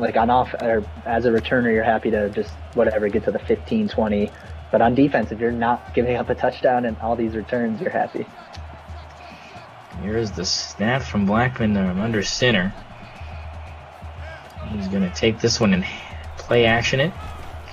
like on off or as a returner, you're happy to just whatever get to the 15, 20. But on defense, if you're not giving up a touchdown in all these returns, you're happy. Here's the snap from Blackman under center. He's going to take this one and play action it.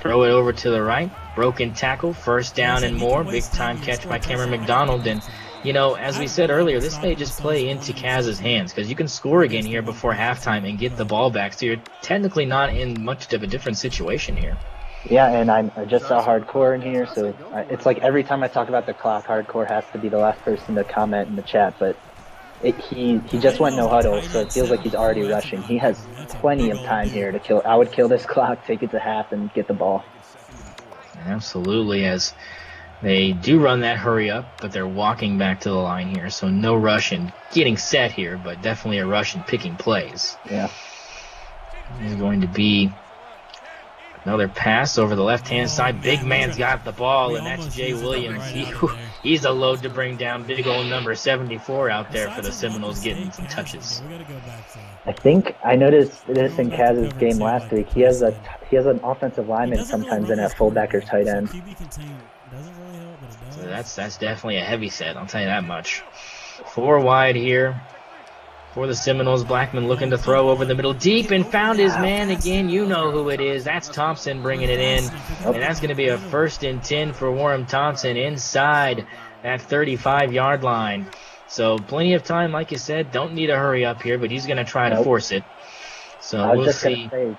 Throw it over to the right. Broken tackle. 1st down and more. Big time catch by Cameron McDonald. And, as we said earlier, this may just play into Caz's hands because you can score again here before halftime and get the ball back. So you're technically not in much of a different situation here. Yeah, and I just saw Hardcore in here. So it's like every time I talk about the clock, Hardcore has to be the last person to comment in the chat. But he just went no huddle, so it feels like he's already rushing. He has plenty of time here to kill. I would kill this clock, take it to half, and get the ball. Absolutely, as they do run that hurry up, but they're walking back to the line here, so no rush in getting set here, but definitely a rush in picking plays. Yeah. There's going to be another pass over the left-hand side. Big man's got the ball, and that's Jay Williams. He's a load to bring down. Big old number 74 out there for the Seminoles getting some touches. I think I noticed this in Caz's game last week. He has an offensive lineman sometimes in at fullback or tight end. So that's definitely a heavy set, I'll tell you that much. 4 wide here for the Seminoles. Blackman looking to throw over the middle deep and found his man again. You know who it is. That's Thompson bringing it in. And that's going to be a 1st and 10 for Warren Thompson inside that 35-yard line. So plenty of time, like you said. Don't need to hurry up here, but he's going to try to force it. So I was we'll just see. going to say,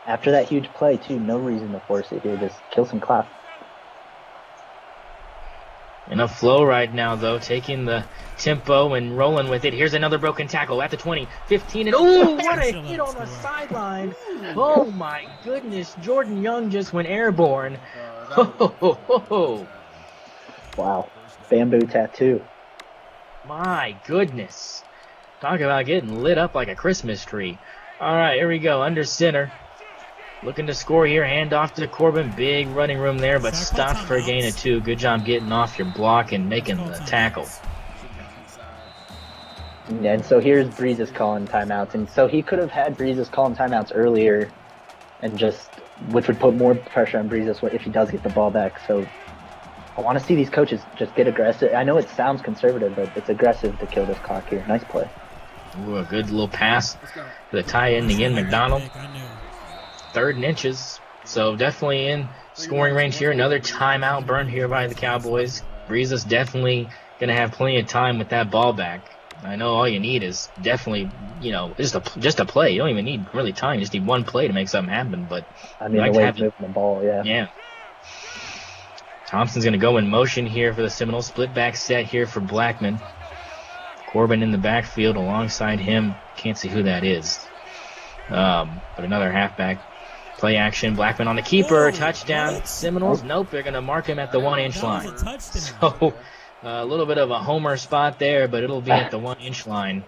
after that huge play, too, no reason to force it here. Just kill some clock. In a flow right now, though, taking the tempo and rolling with it. Here's another broken tackle at the 20, 15, and oh, what a hit on the sideline. Oh, my goodness. Jordan Young just went airborne. Wow. Bamboo tattoo. My goodness. Talk about getting lit up like a Christmas tree. All right, here we go. Under center. Looking to score here. Hand off to Corbin. Big running room there, but stopped for a gain of 2. Good job getting off your block and making the tackle. And so here's Breezes calling timeouts. And so he could have had Breezes calling timeouts earlier and which would put more pressure on Breezes if he does get the ball back. So I want to see these coaches just get aggressive. I know it sounds conservative, but it's aggressive to kill this clock here. Nice play. Ooh, a good little pass for the tie-in again, McDonald. 3rd and inches. So definitely in scoring range here. Another timeout burned here by the Cowboys. Breezes definitely going to have plenty of time with that ball back. I know all you need is definitely, just a play. You don't even need really time. You just need one play to make something happen. But I mean, the way he's moving the ball, yeah. Yeah. Thompson's going to go in motion here for the Seminoles. Split back set here for Blackman. Corbin in the backfield alongside him. Can't see who that is. But another halfback Play action. Blackman on the keeper. Touchdown. Seminoles. Nope, they're going to mark him at the 1-inch line. So a little bit of a homer spot there, but it'll be at the 1-inch line.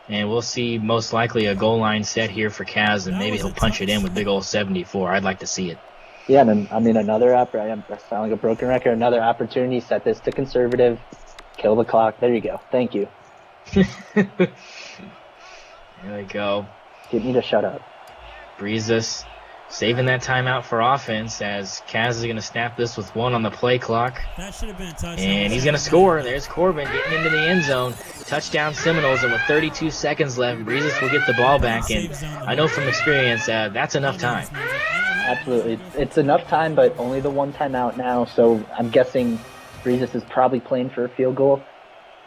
And we'll see most likely a goal line set here for Caz, and maybe he'll punch it in with big old 74. I'd like to see it. Yeah, and I mean, I sound like a broken record, another opportunity, set this to conservative, kill the clock. There you go. Thank you. There we go. Get me to shut up. Breezes saving that timeout for offense as Caz is going to snap this with 1 on the play clock. That should have been a touchdown. And he's going to score. There's Corbin getting into the end zone. Touchdown Seminoles, and with 32 seconds left, Breezes will get the ball back. And I know from experience that's enough time. Absolutely. It's enough time, but only the one timeout now. So I'm guessing Breezes is probably playing for a field goal.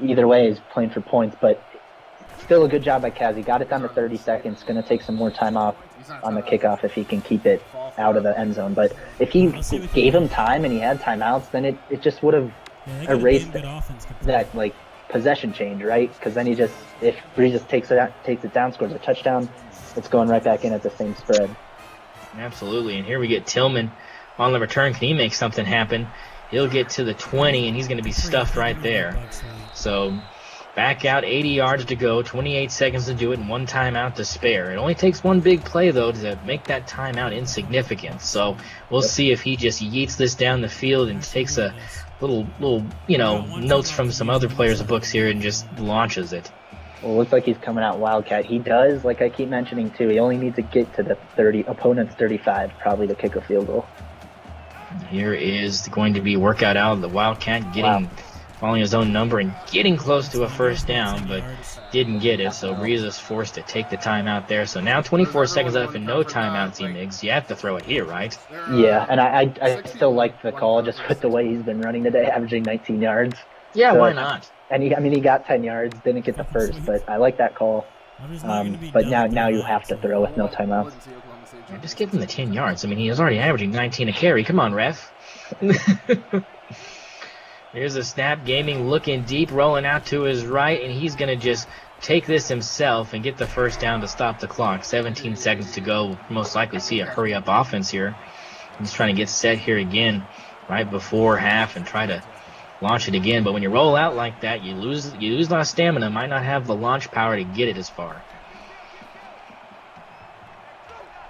Either way, he's playing for points, but still a good job by Caz. He got it down to 30 seconds. Going to take some more time off on the kickoff if he can keep it out of the end zone. But if he gave him time and he had timeouts, then it just would have erased that like possession change, right? Because then if Breezes takes it down, scores a touchdown, it's going right back in at the same spread. Absolutely. And here we get Tillman on the return. Can he make something happen? He'll get to the 20, and he's going to be stuffed right there. So back out, 80 yards to go, 28 seconds to do it, and 1 timeout to spare. It only takes 1 big play, though, to make that timeout insignificant. So we'll see if he just yeets this down the field and takes a little notes from some other players' books here and just launches it. Well, it looks like he's coming out Wildcat. He does, like I keep mentioning, too. He only needs to get to the opponent's 35, probably to kick a field goal. Here is going to be workout out of the Wildcat, following his own number and getting close to a first down, but didn't get it. So Breezes forced to take the timeout there. So now 24 seconds left and no timeouts, Miggs. You have to throw it here, right? Yeah, and I still like the call just with the way he's been running today, averaging 19 yards. Yeah, so, why not? And he got 10 yards, didn't get the first, but I like that call. But now you have to throw with no timeouts. Yeah, just give him the 10 yards. I mean, he was already averaging 19 a carry. Come on, ref. Here's a snap. Gaming looking deep, rolling out to his right, and he's going to just take this himself and get the first down to stop the clock. 17 seconds to go. We'll most likely see a hurry-up offense here. He's trying to get set here again right before half and try to launch it again. But when you roll out like that, you lose a lot of stamina. Might not have the launch power to get it as far.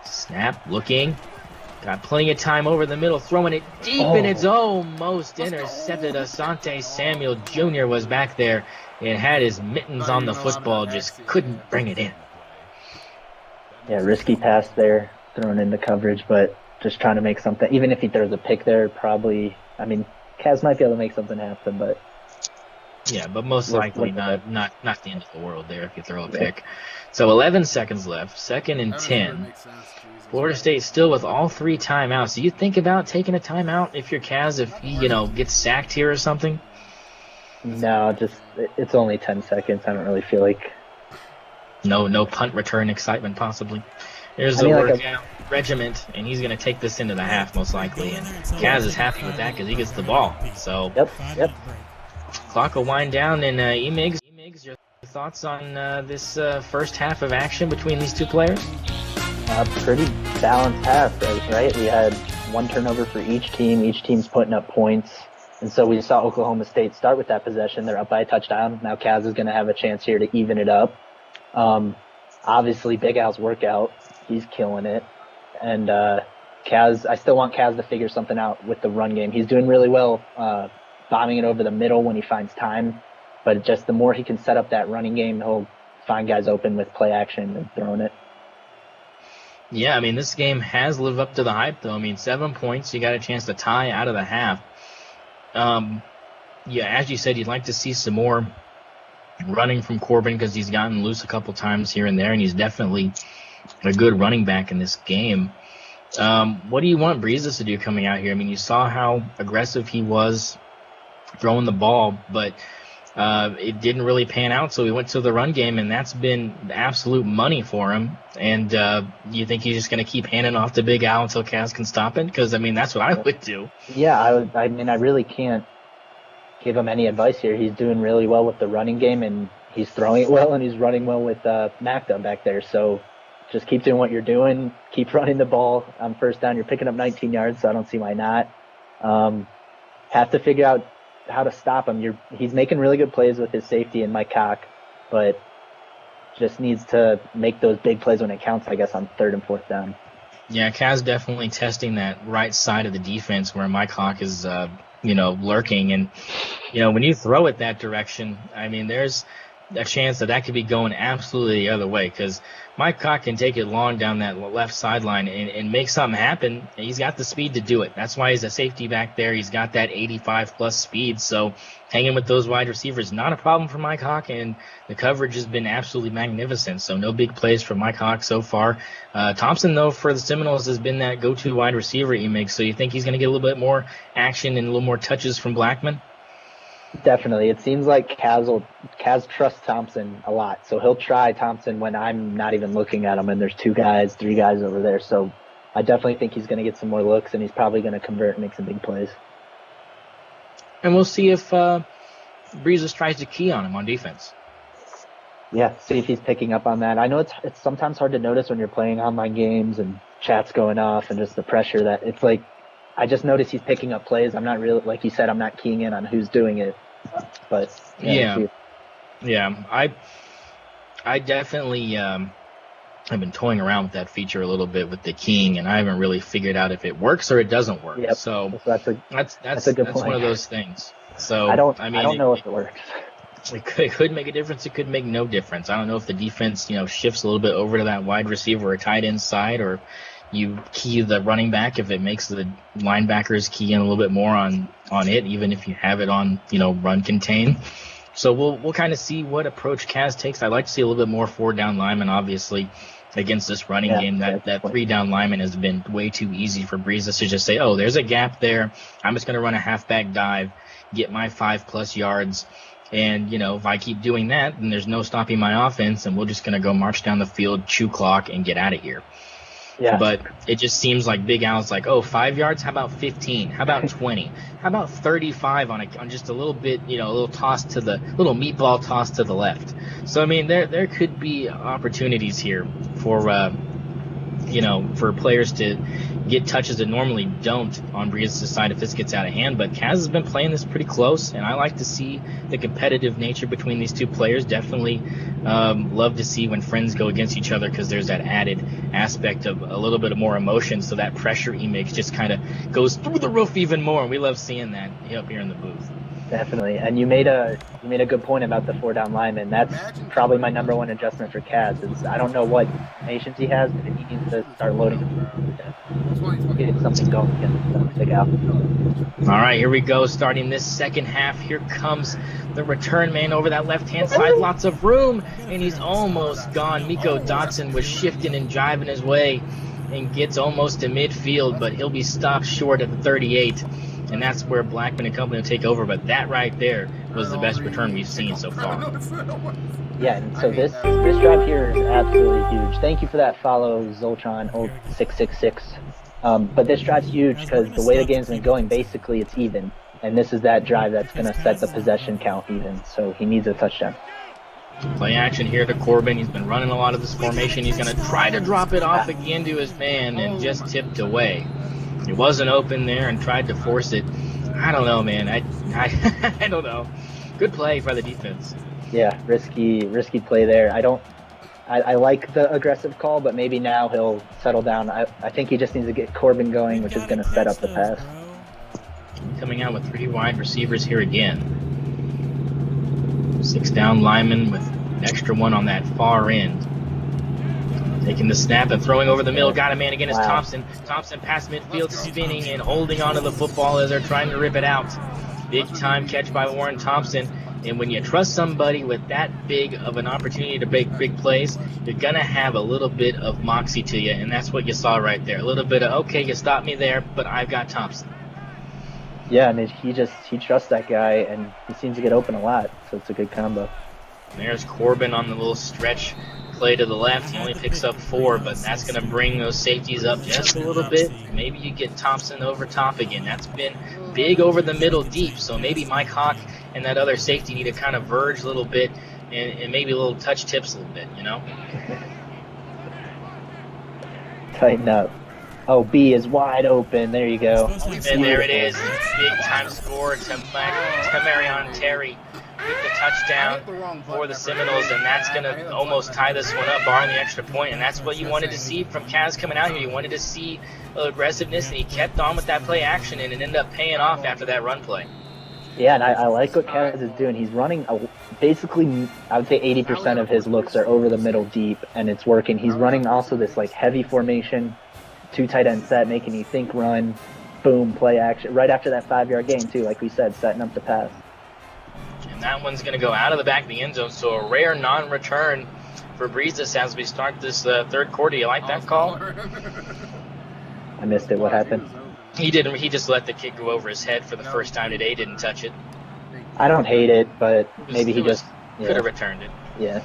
Snap, looking. Got plenty of time over the middle, throwing it deep, and it's almost intercepted. Asante Samuel Jr. was back there and had his mittens on the football, just couldn't bring it in. Yeah, risky pass there, thrown into coverage, but just trying to make something. Even if he throws a pick there, probably, I mean, Caz might be able to make something happen, but... Yeah, but most likely not the end of the world there if you throw a pick. So 11 seconds left, 2nd and 10. Florida State still with all 3 timeouts. Do you think about taking a timeout if you're Caz, if he, gets sacked here or something? No, it's only 10 seconds. I don't really feel like... No punt return excitement possibly. There's the workout regiment, and he's going to take this into the half most likely. And Caz is happy with that because he gets the ball. So Yep. Clock will wind down, and Miggs, your thoughts on this first half of action between these two players? Pretty balanced half, right? We had 1 turnover for each team. Each team's putting up points. And so we saw Oklahoma State start with that possession. They're up by a touchdown. Now Caz is going to have a chance here to even it up. Obviously, Big Al's workout. He's killing it. And Caz, I still want Caz to figure something out with the run game. He's doing really well bombing it over the middle when he finds time. But just the more he can set up that running game, he'll find guys open with play action and throwing it. Yeah, I mean, this game has lived up to the hype, though. I mean, 7 points. You got a chance to tie out of the half. Yeah, as you said, you'd like to see some more running from Corbin because he's gotten loose a couple times here and there, and he's definitely a good running back in this game. What do you want Breezes to do coming out here? I mean, you saw how aggressive he was throwing the ball, but it didn't really pan out, so he went to the run game, and that's been absolute money for him. And you think he's just going to keep handing off to Big Al until Caz can stop it? Because, I mean, that's what I would do. Yeah, I mean, I really can't give him any advice here. He's doing really well with the running game, and he's throwing it well, and he's running well with Macda back there. So just keep doing what you're doing. Keep running the ball on first down. You're picking up 19 yards, so I don't see why not. Have to figure out how to stop him. He's making really good plays with his safety and Mike Cock, but just needs to make those big plays when it counts, I guess, on 3rd and 4th down. Yeah, Kaz definitely testing that right side of the defense where Mike Hawk is, lurking. And, when you throw it that direction, I mean, there's a chance that could be going absolutely the other way because Mike Hawk can take it long down that left sideline and make something happen. He's got the speed to do it. That's why he's a safety back there. He's got that 85-plus speed. So hanging with those wide receivers, not a problem for Mike Hawk, and the coverage has been absolutely magnificent. So no big plays for Mike Hawk so far. Thompson, though, for the Seminoles has been that go-to wide receiver he makes. So you think he's going to get a little bit more action and a little more touches from Blackman? Definitely. It seems like Kaz trusts Thompson a lot. So he'll try Thompson when I'm not even looking at him and there's 2 guys, 3 guys over there. So I definitely think he's going to get some more looks and he's probably going to convert and make some big plays. And we'll see if Breezes tries to key on him on defense. Yeah, see if he's picking up on that. I know it's sometimes hard to notice when you're playing online games and chat's going off and just the pressure that it's like, I just noticed he's picking up plays. I'm not really, like you said, I'm not keying in on who's doing it. But yeah. I definitely have been toying around with that feature a little bit with the keying, and I haven't really figured out if it works or it doesn't work. Yep. So that's a good point. One of those things. So I don't know if it works. It could make a difference. It could make no difference. I don't know if the defense shifts a little bit over to that wide receiver or tight end side, or you key the running back if it makes the linebackers key in a little bit more on it, even if you have it on, run contain. So we'll kind of see what approach Kaz takes. I'd like to see a little bit more 4-down lineman, obviously, against this running game. That 3-down lineman has been way too easy for Breezes to just say, oh, there's a gap there. I'm just going to run a halfback dive, get my 5+ yards. And, if I keep doing that, then there's no stopping my offense, and we're just going to go march down the field, chew clock, and get out of here. Yeah. But it just seems like Big Al's like, 5 yards? How about 15? How about 20? How about 35 on just a little bit, a little little meatball toss to the left? So, I mean, there could be opportunities here for players to get touches that normally don't on Breezes' side if this gets out of hand. But Kaz has been playing this pretty close, and I like to see the competitive nature between these two players. Definitely love to see when friends go against each other because there's that added aspect of a little bit of more emotion, so that pressure he makes just kind of goes through the roof even more, and we love seeing that up here in the booth. Definitely, and you made a good point about the 4-down lineman. That's probably my number one adjustment for Kaz. Is I don't know what nations he has, but he needs to start loading him. Get something going against Big Al. All right, here we go. Starting this second half, here comes the return man over that left-hand side. Lots of room, and he's almost gone. Miko Dotson was shifting and driving his way and gets almost to midfield, but he'll be stopped short at the 38. And that's where Blackman and company will take over. But that right there was the best return we've seen so far. Yeah, and so this drive here is absolutely huge. Thank you for that follow, Zoltron 666. But this drive's huge because the way the game's been going, basically it's even. And this is that drive that's going to set the possession count even. So he needs a touchdown. Play action here to Corbin. He's been running a lot of this formation. He's going to try to drop it off again to his man and just tipped away. He wasn't open there and tried to force it. I don't know, man. I don't know. Good play by the defense. Yeah, risky play there. I like the aggressive call, but maybe now he'll settle down. I think he just needs to get Corbin going, which is going to set up the pass. Coming out with 3 wide receivers here again. 6-down lineman with an extra one on that far end. Taking the snap and throwing over the middle. Got a man again is Thompson. Thompson past midfield, spinning and holding onto the football as they're trying to rip it out. Big time catch by Warren Thompson. And when you trust somebody with that big of an opportunity to make big plays, you're going to have a little bit of moxie to you. And that's what you saw right there. A little bit of, okay, you stopped me there, but I've got Thompson. Yeah, and he trusts that guy, and he seems to get open a lot. So it's a good combo. And there's Corbin on the little stretch play to the left. He only picks up 4, but that's going to bring those safeties up just a little bit. Maybe you get Thompson over top again. That's been big over the middle deep, so maybe Mike Hawk and that other safety need to kind of verge a little bit and maybe a little touch tips a little bit, Tighten up. Oh, B is wide open. There you go. And there it is. Big time score to Marion Terry with the touchdown for the Seminoles, and that's going to almost tie this one up, barring the extra point. And that's what you wanted to see from Caz coming out here. You wanted to see aggressiveness, and he kept on with that play action, and it ended up paying off after that run play. Yeah, and I like what Caz is doing. He's running basically, I would say 80% of his looks are over the middle deep, and it's working. He's running also this like heavy formation, 2 tight end set, making you think run, boom, play action. Right after that 5-yard gain too, like we said, setting up the pass. And that one's going to go out of the back of the end zone, so a rare non-return for Breezes as we start this third quarter. You like that call? I missed it. What happened? He didn't. He just let the kick go over his head for the first time today. Didn't touch it. I don't hate it, but maybe he just could have returned it. Yeah.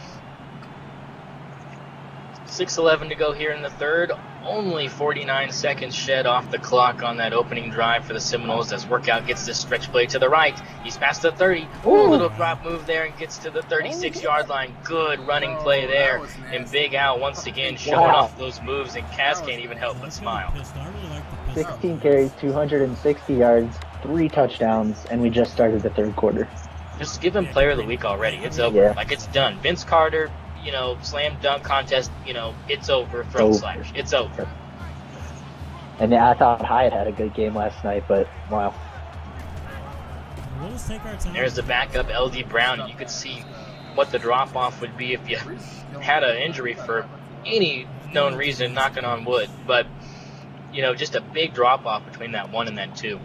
6:11 to go here in the third. Only 49 seconds shed off the clock on that opening drive for the Seminoles as Workout gets this stretch play to the right. He's past the 30. Ooh, a little drop move there and gets to the 36-yard line. Good running play there. And Big Al once again showing off those moves, and Caz can't even help but smile. 16 carries, 260 yards, 3 touchdowns, and we just started the third quarter. Just give him Player of the Week already. It's over. Yeah. Like, it's done. Vince Carter, slam dunk contest, it's over. Throat slash. It's over. And I thought Hyatt had a good game last night, but wow. There's the backup, LD Brown. You could see what the drop-off would be if you had an injury for any known reason, knocking on wood. But, just a big drop-off between that 1 and that 2.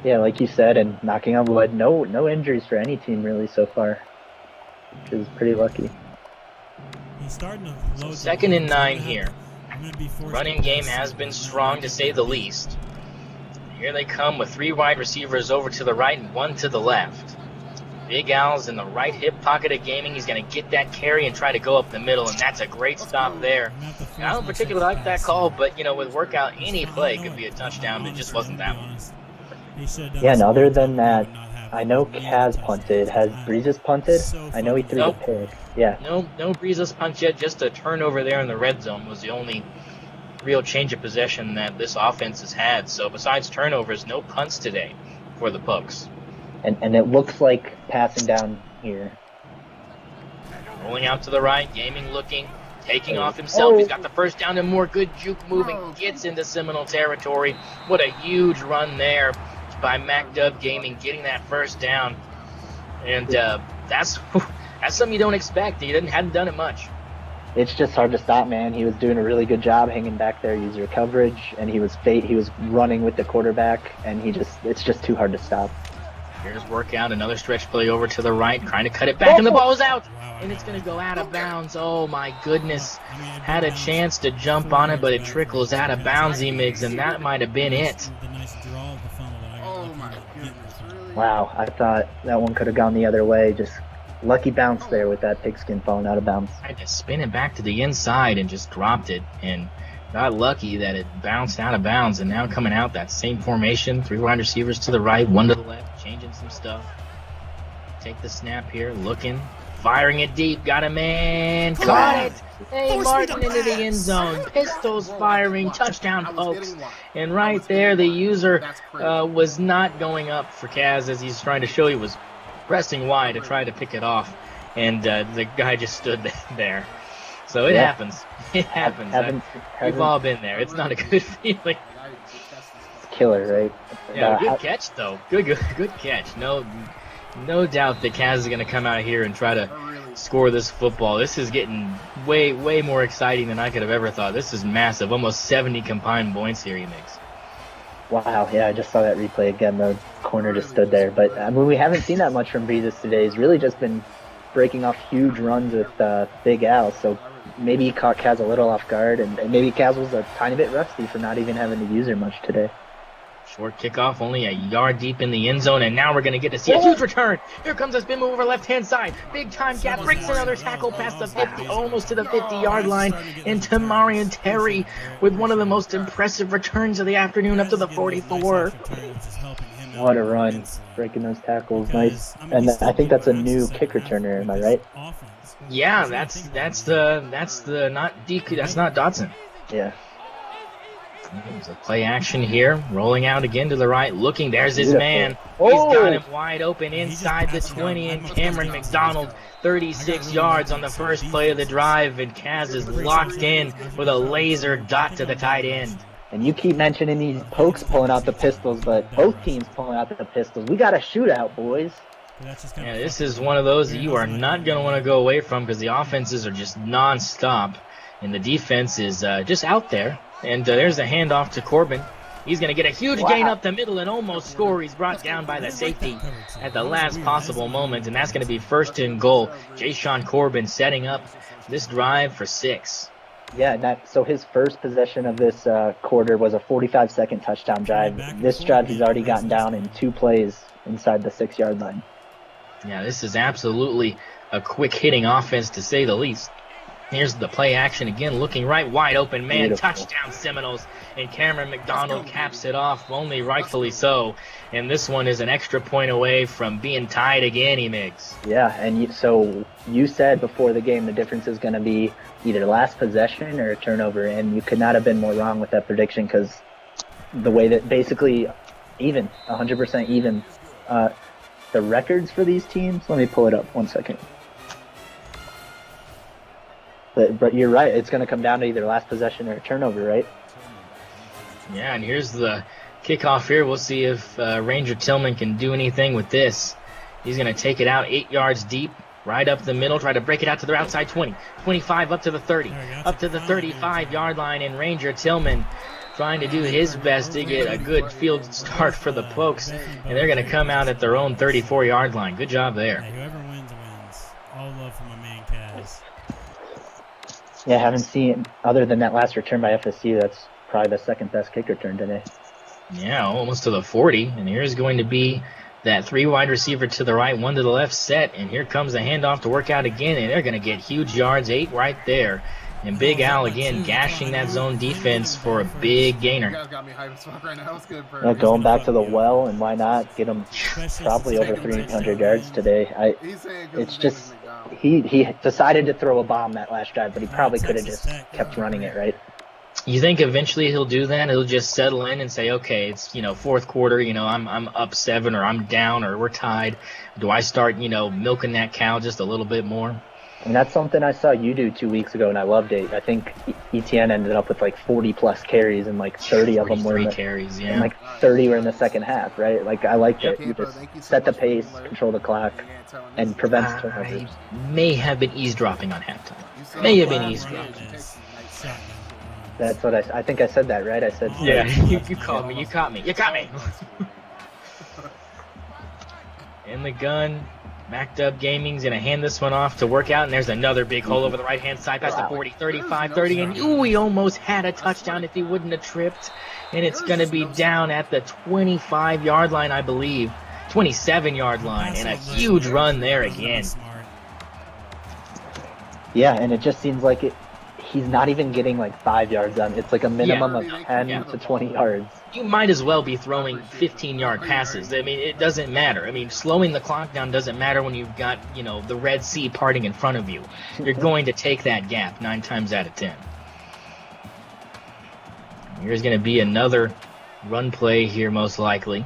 Yeah, like you said, and knocking on wood, no injuries for any team really so far, which is pretty lucky. So 2nd and 9 here. Running game has been strong to say the least. Here they come with 3 wide receivers over to the right and 1 to the left. Big Al's in the right hip pocket of Gaming. He's going to get that carry and try to go up the middle, and that's a great stop there. I don't particularly like that call, but, with Workout, any play could be a touchdown. It just wasn't that one. Yeah, and other than that, I know Caz punted. Has Breezes punted? I know he threw the pick. Yeah. No Breezes punt yet. Just a turnover there in the red zone was the only real change of possession that this offense has had. So besides turnovers, no punts today for the Pugs. And it looks like passing down here. Rolling out to the right, Gaming looking, taking off himself. He's got the first down and more. Good juke moving, gets into Seminole territory. What a huge run there by MacDub Gaming, getting that first down. And that's something you don't expect. He hadn't done it much. It's just hard to stop, man. He was doing a really good job hanging back there, user coverage, and he was running with the quarterback, and it's just too hard to stop. Here's Workout, another stretch play over to the right, trying to cut it back, and the ball's out, and it's going to go out of bounds. Oh, my goodness. Had a chance to jump on it, but it trickles out of bounds, E-Migs, and that might have been it. Wow, I thought that one could have gone the other way. Just lucky bounce there with that pigskin falling out of bounds. I had to spin it back to the inside and just dropped it, and got lucky that it bounced out of bounds. And now coming out, that same formation, 3 wide receivers to the right, 1 to the left, changing some stuff. Take the snap here, looking, firing it deep, got a man, caught it. Hey, Martin into the end zone, pistols firing, touchdown, folks. And right there, the user was not going up for Caz as he's trying to show he was pressing wide to try to pick it off. And the guy just stood there. So it happens. It happens. We've all been there. It's not a good feeling. It's killer, right? Yeah, good catch, though. Good catch. No doubt that Caz is going to come out here and try to score this football. This is getting way more exciting than I could have ever thought. This is massive. Almost 70 combined points here, he makes. Wow, yeah, I just saw that replay again. The corner just stood there. But, I mean, we haven't seen that much from Breezes today. He's really just been breaking off huge runs with Big Al. So maybe he caught Caz a little off guard, and maybe Caz was a tiny bit rusty for not even having to use her much today. Short kickoff, only a yard deep in the end zone, and now we're going to get to see a huge return. Here comes a spin move over left-hand side. Big time gap, breaks another tackle past the 50, almost to the 50-yard line, into Marion Terry with one of the most impressive returns of the afternoon up to the 44. know What a run, immensely. breaking those tackles, Because, nice. I mean, And he still I think beat that's a my ass new the second kicker half turner. Am I with right? his offense. Yeah, He's gonna think about that's the not DQ. That's not Dotson. Yeah. There's a play action here, rolling out again to the right, looking. There's his Beautiful. man. Oh! He's got him wide open He just inside the passed it 20, out. and I must Cameron have passed it McDonald, out. 36 really yards like on the that first defense. play of the drive, and Kaz is locked in with a laser dot to the tight end. And you keep mentioning these pokes pulling out the pistols, but both teams pulling out the pistols. We got a shootout, boys. But that's just kind Yeah, of this is one of those that you are not going to want to go away from because the offenses are just nonstop, and the defense is just out there. And there's a handoff to Corbin. He's going to get a huge gain up the middle and almost score. He's brought down by the safety at the last possible moment, and that's going to be first and goal. Jayshon Corbin setting up this drive for 6. Yeah, so his first possession of this quarter was a 45-second touchdown drive. This drive, he's already gotten down in 2 plays inside the 6-yard line. Yeah, this is absolutely a quick-hitting offense, to say the least. Here's the play action again, looking right, wide open, man. Beautiful. Touchdown Seminoles, and Cameron McDonald caps it off, only rightfully so. And this one is an extra point away from being tied again, Miggs. Yeah, and so you said before the game the difference is going to be either last possession or a turnover, and you could not have been more wrong with that prediction because the way that basically even, 100% even, the records for these teams, let me pull it up 1 second. But you're right, it's going to come down to either last possession or a turnover, right? Yeah, and here's the kickoff here. We'll see if Ranger Tillman can do anything with this. He's going to take it out 8 yards deep, right up the middle, try to break it out to the outside 20, 25, up to the 30, up to the 35-yard line, and Ranger Tillman trying to do his best to get a good field start for the Pokes, and they're going to come out at their own 34-yard line. Good job there. Hey, whoever wins, wins. All love for my man, Kaz. Yeah, I haven't seen, other than that last return by FSU, that's probably the second best kick return today. Yeah, almost to the 40, and here's going to be that 3 wide receiver to the right, 1 to the left set, and here comes the handoff to work out again, and they're going to get huge yards, 8 right there. And Big Al again gashing that zone defense for a big gainer. You guys got me hyped as fuck right now. It's good for Yeah, going back to the well, and why not get him probably over 300 yards today? He's saying 'cause It's his name is just McDonald. he decided to throw a bomb that last drive, but he probably could have just kept running it, right? You think eventually he'll do that? He'll just settle in and say, okay, it's, fourth quarter, I'm up 7 or I'm down or we're tied. Do I start, milking that cow just a little bit more? And that's something I saw you do 2 weeks ago, and I loved it. I think ETN ended up with like 40-plus carries, and like 30 of them were in the, carries, and like 30 were in the second half, right? Like, I liked it. You just set the pace, control the clock, and prevents turnovers. I may have been eavesdropping on halftime. May have been eavesdropping. That's what I think I said that, right? I said, Yeah, you called me. You caught me. You caught me. In the gun. Backed Up Gaming's going to hand this one off to work out, and there's another big hole over the right-hand side past the 40, 35, 30, and he almost had a touchdown if he wouldn't have tripped. And it's going to be down at the 25-yard line, I believe, 27-yard line, and a huge run there again. Yeah, and it just seems like he's not even getting like 5 yards on. It's like a minimum of 10 to 20 yards. You might as well be throwing 15-yard passes. I mean, it doesn't matter. I mean, slowing the clock down doesn't matter when you've got, the Red Sea parting in front of you. You're going to take that gap 9 times out of 10. Here's going to be another run play here, most likely.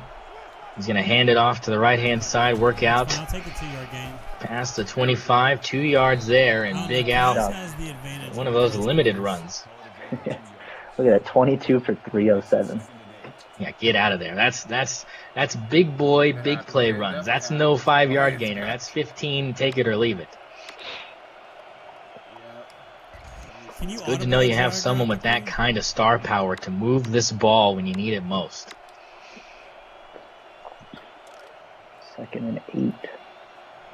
He's going to hand it off to the right-hand side, work out. I'll take the 2-yard gain. Past the 25, 2 yards there, and Big Al, one of those limited runs. Look at that, 22 for 307. Yeah, get out of there. That's big boy, big play runs. That's no 5-yard gainer. That's 15, take it or leave it. It's good to know you have someone with that kind of star power to move this ball when you need it most. 2nd and 8.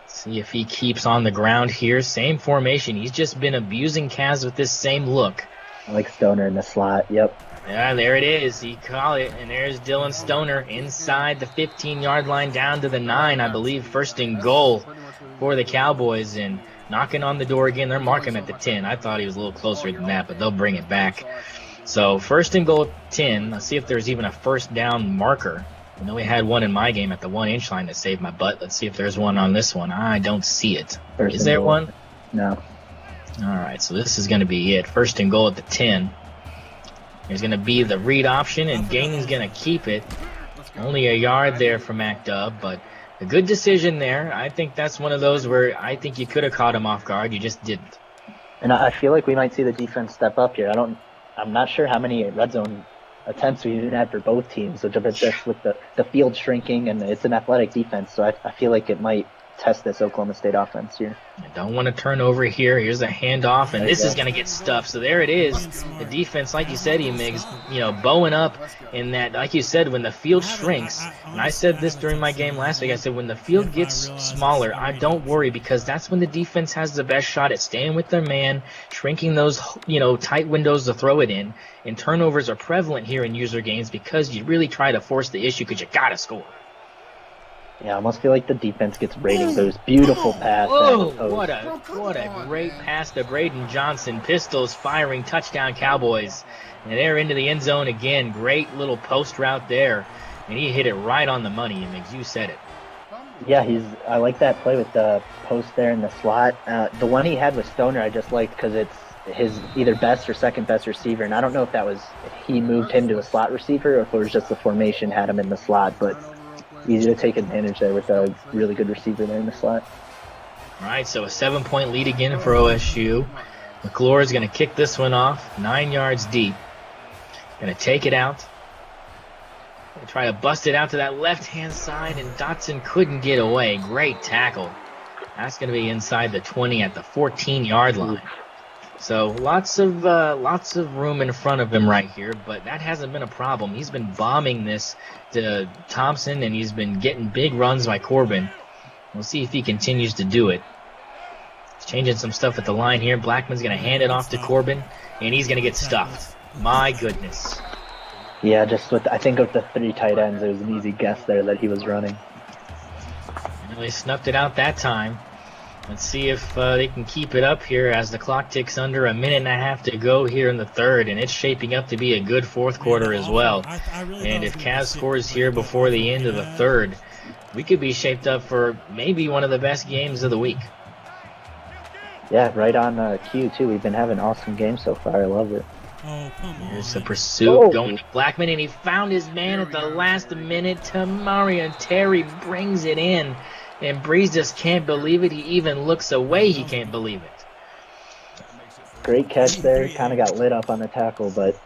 See if he keeps on the ground here. Same formation. He's just been abusing Kaz with this same look. I like Stoner in the slot, yep. Yeah, there it is. He caught it, and there's Dylan Stoner inside the 15-yard line down to the 9, I believe, first and goal for the Cowboys, and knocking on the door again. They're marking him at the 10. I thought he was a little closer than that, but they'll bring it back. So first and goal 10. Let's see if there's even a first down marker. I know we had one in my game at the 1-inch line that saved my butt. Let's see if there's one on this one. I don't see it. Is there one? No. All right, so this is going to be it. First and goal at the 10. There's going to be the read option, and Gainey's going to keep it. Only a yard there for MacDub, but a good decision there. I think that's one of those where I think you could have caught him off guard. You just didn't. And I feel like we might see the defense step up here. I'm not sure how many red zone attempts we had for both teams, which of just with the field shrinking, and it's an athletic defense, so I feel like it might test this Oklahoma State offense here. I don't want to turn over here. Here's a handoff, and this is going to get stuffed. So there it is. The defense, like you said, Migs, bowing up in that, like you said, when the field shrinks, and I said this during my game last week, I said when the field gets smaller, I don't worry, because that's when the defense has the best shot at staying with their man, shrinking those, tight windows to throw it in, and turnovers are prevalent here in user games because you really try to force the issue because you got to score. Yeah, I almost feel like the defense gets rated. Those beautiful passes. Oh, what a great pass to Braden Johnson. Pistols firing, touchdown Cowboys. And they're into the end zone again. Great little post route there. And he hit it right on the money, Migs. You said it. Yeah, I like that play with the post there in the slot. The one he had with Stoner I just liked because it's his either best or second best receiver. And I don't know if he moved him to a slot receiver or if it was just the formation had him in the slot. But easy to take advantage there with a really good receiver there in the slot. All right, so a 7-point lead again for OSU. McClure is going to kick this one off, 9 yards deep. Going to take it out. Going to try to bust it out to that left-hand side, and Dotson couldn't get away. Great tackle. That's going to be inside the 20 at the 14-yard line. So lots of room in front of him right here, but that hasn't been a problem. He's been bombing this to Thompson, and he's been getting big runs by Corbin. We'll see if he continues to do it. He's changing some stuff at the line here. Blackman's going to hand it off to Corbin, and he's going to get stuffed. My goodness. Yeah, I think of the 3 tight ends, it was an easy guess there that he was running. And they snuffed it out that time. Let's see if they can keep it up here as the clock ticks under a minute and a half to go here in the third, and it's shaping up to be a good fourth quarter as well. And if Caz scores here before the end of the third, we could be shaped up for maybe one of the best games of the week. Yeah, right on cue, too. We've been having awesome games so far. I love it. Oh, come on. Here's the pursuit going to Blackman, and he found his man at the last minute. Tamarian Terry brings it in. And Breeze just can't believe it. He even looks away. He can't believe it. Great catch there. Kind of got lit up on the tackle, but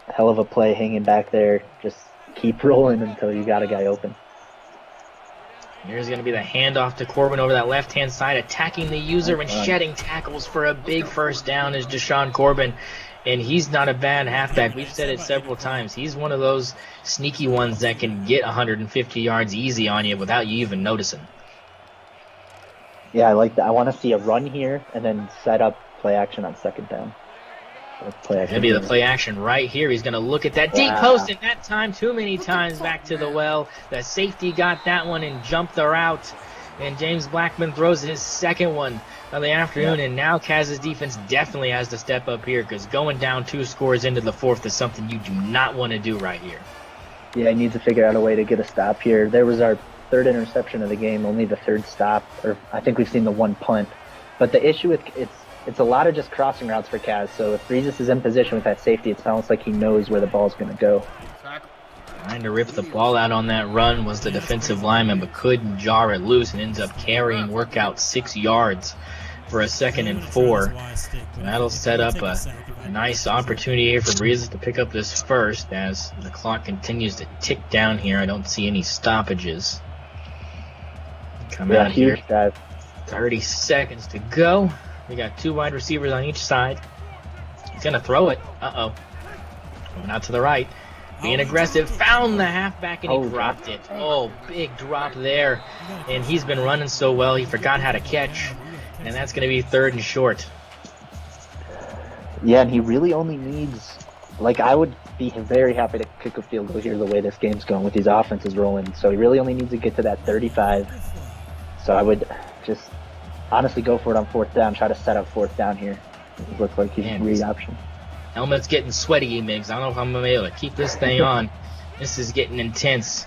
hell of a play hanging back there. Just keep rolling until you got a guy open. Here's going to be the handoff to Corbin over that left-hand side, attacking the user and shedding tackles for a big first down is Deshaun Corbin. And he's not a bad halfback. We've said it several times. He's one of those sneaky ones that can get 150 yards easy on you without you even noticing. Yeah, I like that. I want to see a run here and then set up play action on second down. Going to be the play action right here. He's going to look at that deep post, and that time too many times back to the well. The safety got that one and jumped the route. And James Blackman throws his second one of the afternoon, and now Caz's defense definitely has to step up here because going down 2 scores into the fourth is something you do not want to do right here. Yeah, he needs to figure out a way to get a stop here. There was our 3rd interception of the game, only the 3rd stop, or I think we've seen the 1 punt. But the issue with it's a lot of just crossing routes for Caz. So if Breezes is in position with that safety, it sounds like he knows where the ball's going to go. Trying to rip the ball out on that run was the defensive lineman, but couldn't jar it loose and ends up carrying workout 6 yards for a 2nd and 4. And that'll set up a nice opportunity here for Breezes to pick up this first as the clock continues to tick down here. I don't see any stoppages. Come out here. 30 seconds to go. We got 2 wide receivers on each side. He's going to throw it. Uh-oh. Going out to the right. Being aggressive. Found the halfback and he dropped it. Oh, big drop there. And he's been running so well, he forgot how to catch. And that's going to be 3rd and short. Yeah, and he really only needs... I would be very happy to kick a field goal here the way this game's going with these offenses rolling. So he really only needs to get to that 35. So I would just honestly go for it on 4th down. Try to set up 4th down here. It looks like he's a read option. Helmet's getting sweaty, Migs. I don't know if I'm going to be able to keep this thing on. This is getting intense.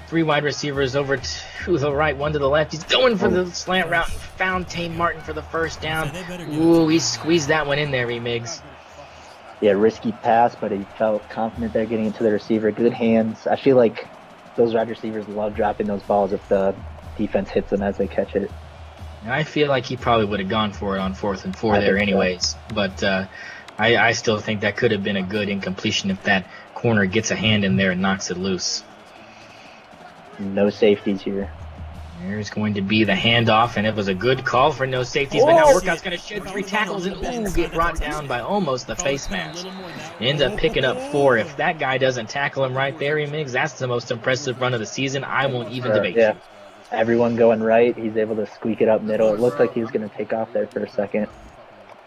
Three wide receivers over to the right, one to the left. He's going for the slant route and found Tane Martin for the first down. Ooh, he squeezed that one in there, Migs. Yeah, risky pass, but he felt confident there getting into the receiver. Good hands. I feel like those wide receivers love dropping those balls if the defense hits them as they catch it. I feel like he probably would have gone for it on 4th and 4 there anyways. But I still think that could have been a good incompletion if that corner gets a hand in there and knocks it loose. No safeties here. There's going to be the handoff, and it was a good call for no safeties, but now Workout's going to shed 3 tackles and get brought down by almost the face mask. Ends up picking up 4. If that guy doesn't tackle him right there, Migs, that's the most impressive run of the season. I won't even debate you. Everyone going right. He's able to squeak it up middle. It looked like he was going to take off there for a second.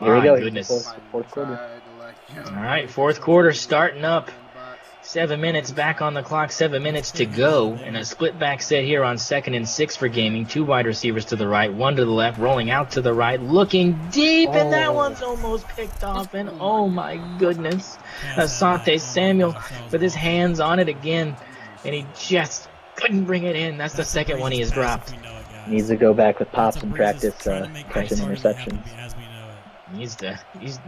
Here we go. Goodness. Fourth quarter. All right, 4th quarter starting up. 7 minutes back on the clock, 7 minutes to go, and a split back set here on 2nd and 6 for Gaming. 2 wide receivers to the right, 1 to the left, rolling out to the right, looking deep, and that one's almost picked off, and oh my goodness, Asante Samuel with his hands on it again, and he just couldn't bring it in. That's the second one he has dropped. Needs to go back with Pops and practice catching interceptions.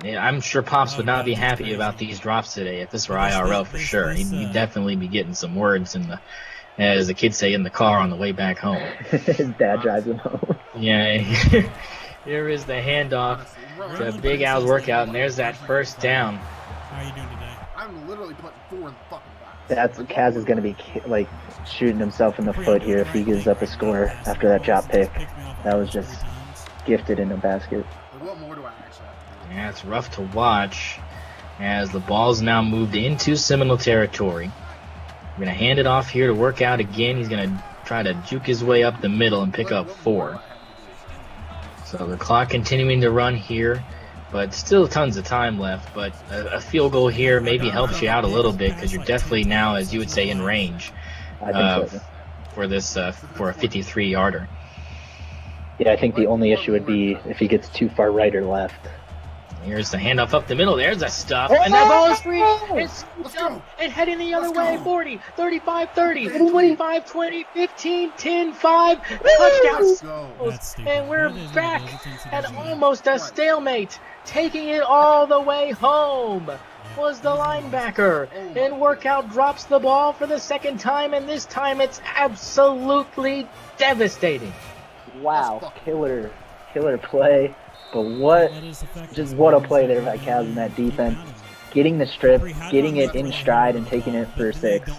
I'm sure Pops would not be happy about these drops today if this were IRL for sure. He'd definitely be getting some words as the kids say, in the car on the way back home. His dad drives him home. Yeah. Here is the handoff to Big Al's workout, and there's that first down. How are you doing today? I'm literally putting 4 in the fucking box. That's Kaz is going to be like shooting himself in the foot here if he gives up a score after that drop pick. That was just gifted in the basket. What more do I actually have? Yeah, it's rough to watch as the ball's now moved into Seminole territory. We're going to hand it off here to Workout again. He's going to try to juke his way up the middle and pick up 4. So the clock continuing to run here, but still tons of time left. But a field goal here maybe helps you out a little bit because you're definitely now, as you would say, in range for a 53-yarder. Yeah, I think the only issue would be if he gets too far right or left. Here's the handoff up the middle. There's a stuff. And that ball is free. It's up and heading the other way. 40, 35, 30, 25, 20, 15, 10, 5. Touchdowns. And we're back at almost a stalemate. Taking it all the way home was the linebacker. And Workout drops the ball for the second time, and this time it's absolutely devastating. Wow, killer play. But what a play there by Caz in that defense. Getting the strip, getting it in stride, and taking it for 6.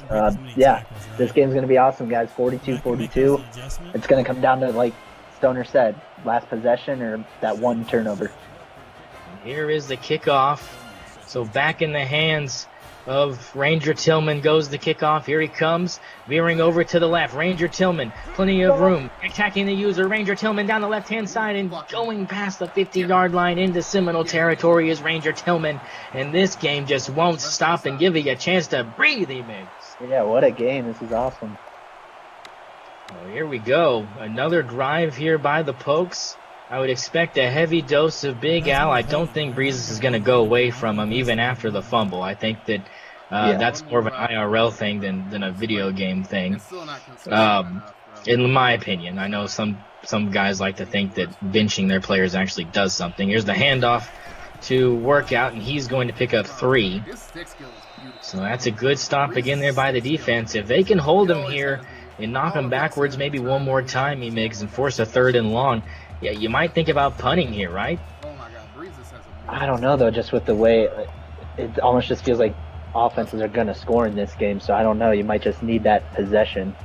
Yeah, this game's going to be awesome, guys. 42-42. It's going to come down to, like Stoner said, last possession or that one turnover. Here is the kickoff. So back in the hands of Ranger Tillman goes the kickoff. Here he comes, veering over to the left. Ranger Tillman, plenty of room, attacking the user. Ranger Tillman down the left-hand side and going past the 50-yard line into Seminole territory is Ranger Tillman. And this game just won't stop and give you a chance to breathe, Migs. Yeah, what a game. This is awesome. Well, here we go. Another drive here by the Pokes. I would expect a heavy dose of Big Al. I don't think Breezes is going to go away from him even after the fumble. I think that that's more of an IRL thing than a video game thing. In my opinion, I know some guys like to think that benching their players actually does something. Here's the handoff to Workout, and he's going to pick up 3. So that's a good stop again there by the defense. If they can hold him here and knock him backwards maybe one more time, he makes, and force a 3rd and long, yeah, you might think about punting here, right? I don't know, though, just with the way it almost just feels like offenses are going to score in this game, so I don't know. You might just need that possession.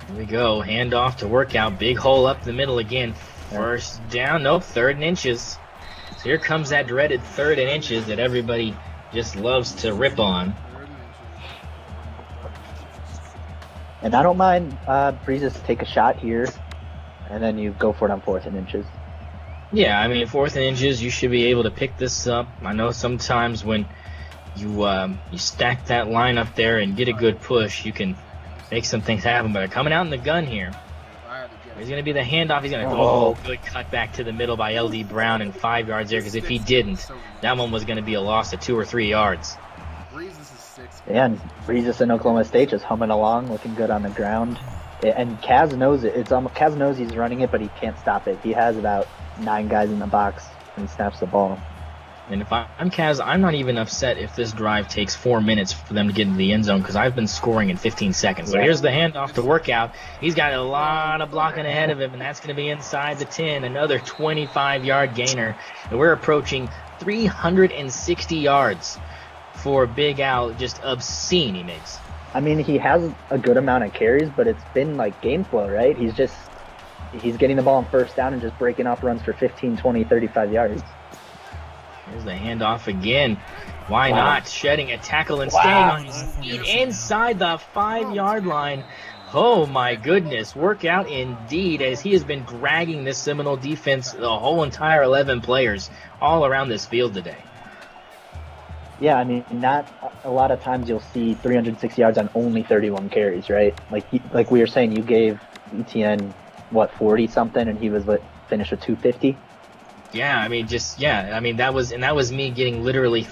Here we go. Handoff to Workout. Big hole up the middle again. First down. Nope, 3rd and inches. So here comes that dreaded 3rd and inches that everybody just loves to rip on. And I don't mind Breezes take a shot here, and then you go for it on 4th and inches. Yeah, I mean, 4th and inches, you should be able to pick this up. I know sometimes when you stack that line up there and get a good push, you can make some things happen. But coming out in the gun here, there's going to be the handoff. He's going to good cut back to the middle by L.D. Brown and 5 yards there, because if he didn't, that one was going to be a loss of 2 or 3 yards. And Breezes in Oklahoma State just humming along, looking good on the ground. And Kaz knows it. Kaz knows he's running it, but he can't stop it. He has about 9 guys in the box when he snaps the ball. And if I'm Kaz, I'm not even upset if this drive takes 4 minutes for them to get into the end zone, because I've been scoring in 15 seconds. So here's the handoff to Workout. He's got a lot of blocking ahead of him, and that's going to be inside the 10. Another 25-yard gainer. And we're approaching 360 yards for Big Al. Just obscene he makes. I mean, he has a good amount of carries, but it's been like game flow, right? He's getting the ball on first down and just breaking off runs for 15, 20, 35 yards. Here's the handoff again. Why not? Shedding a tackle and staying on his feet inside the 5-yard line. Oh, my goodness. Workout indeed, as he has been dragging this Seminole defense, the whole entire 11 players, all around this field today. Yeah, I mean, not a lot of times you'll see 360 yards on only 31 carries, right? Like we were saying, you gave ETN, 40-something, and he was, finished with 250? Yeah, I mean, that was me getting literally,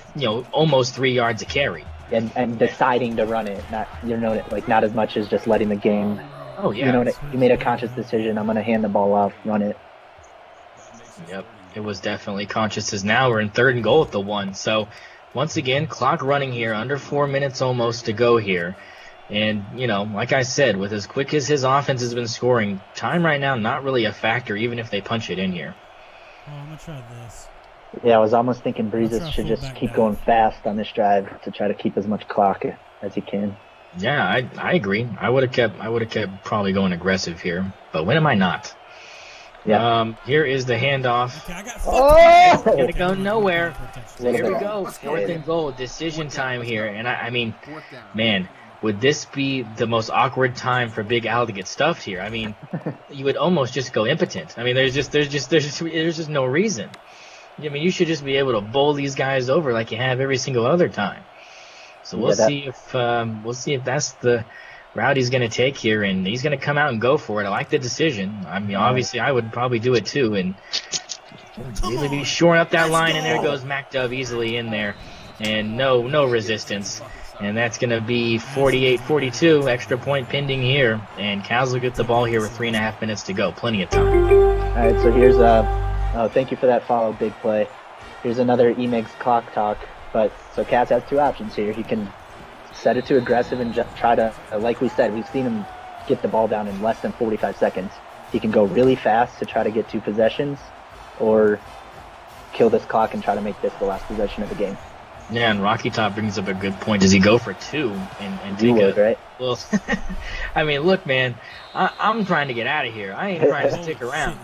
almost 3 yards a carry. And deciding to run it, not as much as just letting the game. Oh, yeah. You made a conscious decision. I'm going to hand the ball off, run it. Yep, it was definitely conscious, as now we're in 3rd and goal at the 1. So, once again, clock running here, under 4 minutes almost to go here. And, like I said, with as quick as his offense has been scoring, time right now not really a factor, even if they punch it in here. Oh, I'm going to try this. Yeah, I was almost thinking Breezes should just keep going fast on this drive to try to keep as much clock as he can. Yeah, I agree. I would have kept probably going aggressive here, but when am I not? Yeah. Here is the handoff. Okay, I got Gonna go nowhere. So here we go. 4th and goal. Decision time here, and I mean, man, would this be the most awkward time for Big Al to get stuffed here? I mean, you would almost just go impotent. I mean, there's just no reason. I mean, you should just be able to bowl these guys over like you have every single other time. So we'll see if that's the route he's going to take here, and he's going to come out and go for it. I like the decision. I mean, obviously, I would probably do it too, and really be shoring up that line, and there goes MacDove easily in there, and no resistance. And that's going to be 48-42, extra point pending here. And Caz will get the ball here with 3.5 minutes to go. Plenty of time. All right, so here's thank you for that follow, big play. Here's another Emig's clock talk. So Caz has 2 options here. He can set it to aggressive and just try to, like we said, we've seen him get the ball down in less than 45 seconds. He can go really fast to try to get 2 possessions, or kill this clock and try to make this the last possession of the game. Yeah, and Rocky Top brings up a good point. Does he go for 2 and take it? Right? Well, I mean, look, man, I'm trying to get out of here. I ain't trying to stick around.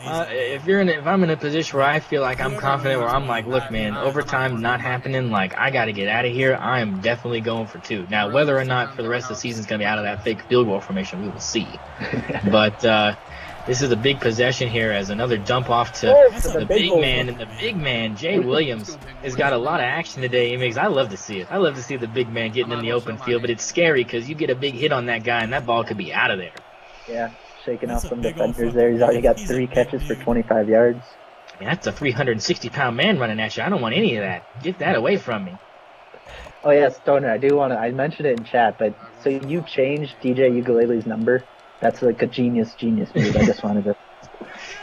If I'm in a position where I feel like I'm confident, where I'm like, look, man, overtime not happening, like, I got to get out of here, I am definitely going for 2. Now, whether or not for the rest of the season is going to be out of that fake field goal formation, we will see. But this is a big possession here as another dump off to the big man. And the big man, Jay Williams, has got a lot of action today. I love to see it. I love to see the big man getting in the open field, but it's scary because you get a big hit on that guy and that ball could be out of there. Yeah, shaking off some defenders there. He's already got 3 catches for 25 yards. Man, that's a 360-pound man running at you. I don't want any of that. Get that away from me. Oh, yeah, Stoner, I mentioned it in chat, but so you changed DJ Ukulele's number? That's like a genius move. I just wanted to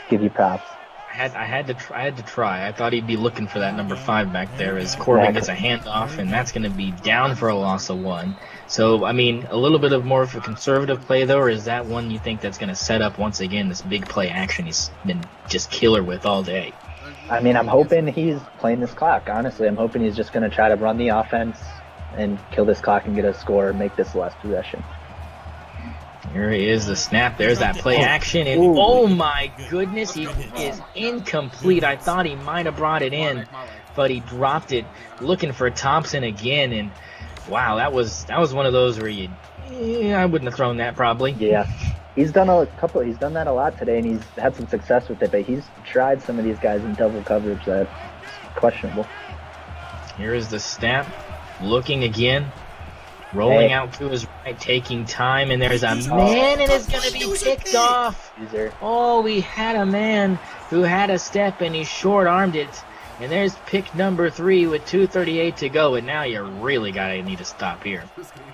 give you props. I had to try. I thought he'd be looking for that number 5 back there as Corbin gets a handoff, and that's going to be down for a loss of 1. So, I mean, a little bit of more of a conservative play, though, or is that one you think that's going to set up, once again, this big play action he's been just killer with all day? I mean, I'm hoping he's playing this clock, honestly. I'm hoping he's just going to try to run the offense and kill this clock and get a score and make this the last possession. Here is the snap. There's that play action. And oh my goodness, he is incomplete. I thought he might have brought it in, but he dropped it looking for Thompson again. And wow, that was one of those where I wouldn't have thrown that probably. Yeah. He's done that a lot today, and he's had some success with it, but he's tried some of these guys in double coverage that's questionable. Here is the snap. Looking again. Rolling out to his right, taking time, and there's a man, and it's going to be picked off. Oh, we had a man who had a step, and he short-armed it And there's pick number 3 with 2:38 to go, and now you really need to stop here.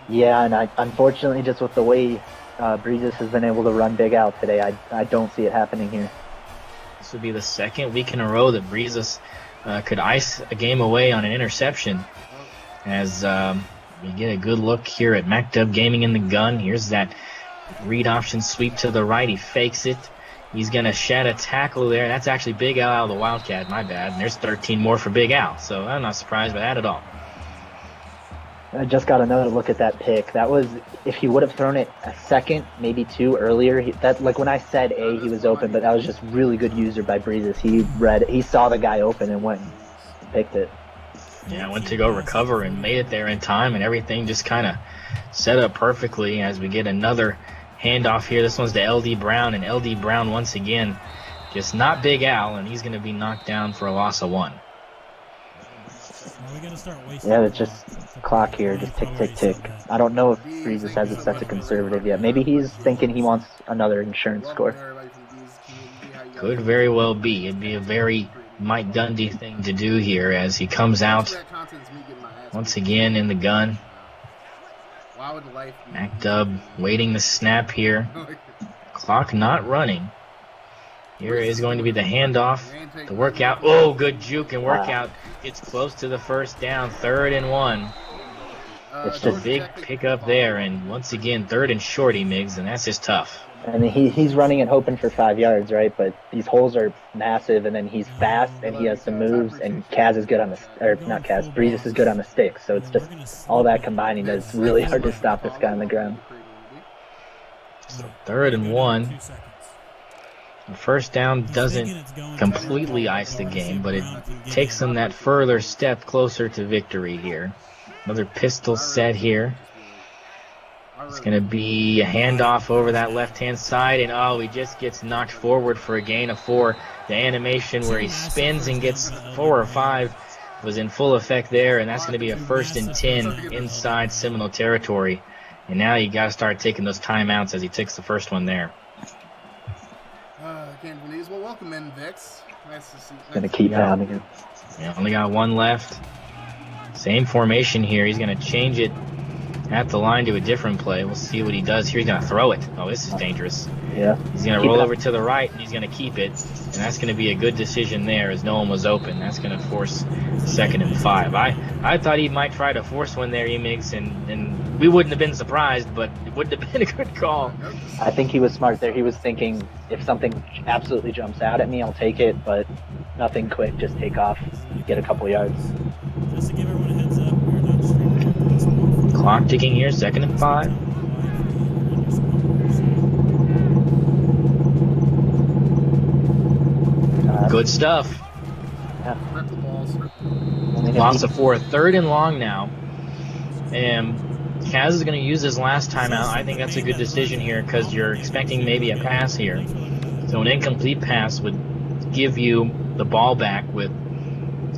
Yeah, and unfortunately, just with the way Breezes has been able to run Big Al today, I don't see it happening here. This would be the second week in a row that Breezes could ice a game away on an interception. As we get a good look here at MacDub Gaming in the gun. Here's that read option sweep to the right. He fakes it. He's going to shed a tackle there. That's actually Big Al out of the Wildcat, my bad. And there's 13 more for Big Al, so I'm not surprised by that at all. I just got another look at that pick. That was, if he would have thrown it a second, maybe 2 earlier, like when I said A, he was open, but that was just really good user by Breezes. He saw the guy open and went and picked it. Yeah, went to go recover and made it there in time, and everything just kind of set up perfectly as we get another handoff here. This one's to LD Brown, and LD Brown once again just not Big Al, and he's going to be knocked down for a loss of 1. Yeah, it's just clock here, just tick, tick, tick. I don't know if Breezes has it set to conservative yet. Maybe he's thinking he wants another insurance score. Could very well be. It'd be a very Mike Dundee thing to do here as he comes out once again in the gun. MacDub waiting the snap here. Clock not running. Here is going to be the handoff. The workout. Oh, good juke and workout. Gets close to the first down. 3rd and 1. It's just a big pickup there. And once again, 3rd and shorty, Miggs, and that's just tough. I mean, he's running and hoping for 5 yards, right? But these holes are massive, and then he's fast, and he has some moves, and Kaz is good on the, or not Kaz, Breezes is good on the stick. So it's just all that combining that it's really hard to stop this guy on the ground. So 3rd and 1. The first down doesn't completely ice the game, but it takes them that further step closer to victory here. Another pistol set here. It's going to be a handoff over that left-hand side, and he just gets knocked forward for a gain of 4. The animation where he spins and gets 4 or 5 was in full effect there, and that's going to be a 1st and 10 inside Seminole territory. And now you got to start taking those timeouts as he takes the first one there. Well, welcome in, Vix. Nice to see you. Going to keep pounding it. Yeah, only got 1 left. Same formation here. He's going to change it at the line to a different play. We'll see what he does here. He's going to throw it. Oh, this is dangerous. Yeah. He's going to roll over to the right, and he's going to keep it. And that's going to be a good decision there as no one was open. That's going to force 2nd and 5. I thought he might try to force one there, Emix, and we wouldn't have been surprised, but it wouldn't have been a good call. I think he was smart there. He was thinking, if something absolutely jumps out at me, I'll take it, but nothing quick. Just take off, get a couple yards. Just to give everyone a heads up, we're not streaming. Clock ticking here, 2nd and 5. Good stuff. Yeah. Loss of 4, 3rd and long now. And Kaz is going to use his last timeout. I think that's a good decision here because you're expecting maybe a pass here. So an incomplete pass would give you the ball back with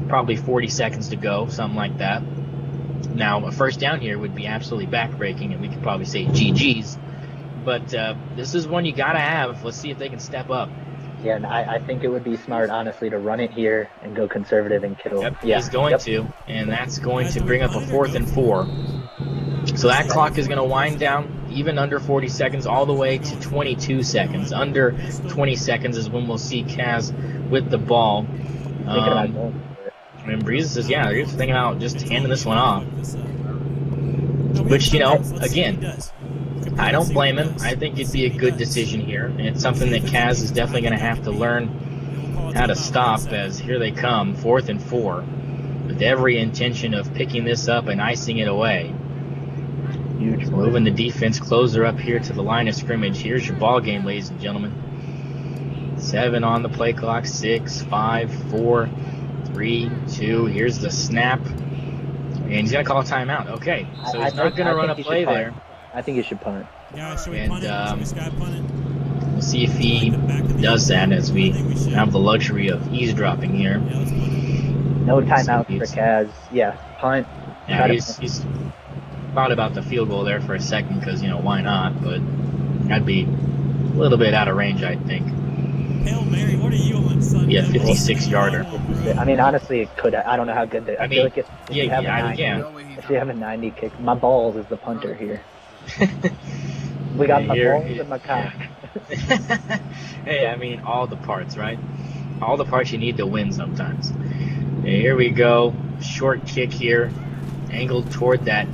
probably 40 seconds to go, something like that. Now, a 1st down here would be absolutely backbreaking, and we could probably say GG's. But this is one you got to have. Let's see if they can step up. Yeah, and I think it would be smart, honestly, to run it here and go conservative and kill. Yep, he's going to, and that's going to bring up a 4th and 4. So that clock is going to wind down even under 40 seconds all the way to 22 seconds. Under 20 seconds is when we'll see Kaz with the ball. And Breeze says, yeah, you're thinking about just handing this one off. Which, again, I don't blame him. I think it'd be a good decision here. And it's something that Kaz is definitely going to have to learn how to stop as here they come, 4th and 4, with every intention of picking this up and icing it away. Huge Moving the defense closer up here to the line of scrimmage. Here's your ball game, ladies and gentlemen. 7 on the play clock, 6, 5, 4, 3, 2. Here's the snap. And he's going to call a timeout. Okay, so he's not going to run a play there. I think he should punt. Yeah, should we punt it? Should we sky punt it? We'll see if he does that as we have the luxury of eavesdropping here. Yeah, let's punt it. No timeout for Kaz. Yeah, punt. Yeah, he's thought about the field goal there for a second because, why not? But that'd be a little bit out of range, I think. Hail Mary, what are you on Sunday? be a 56-yarder. I mean, honestly, it could. I don't know how good they. I feel like if you have a 90, No way he's if you have a 90 kick, my balls is the punter here. We got my Here- balls and my cock. Hey, I mean, all the parts, right? All the parts you need to win sometimes. Here we go. Short kick here. Angled toward that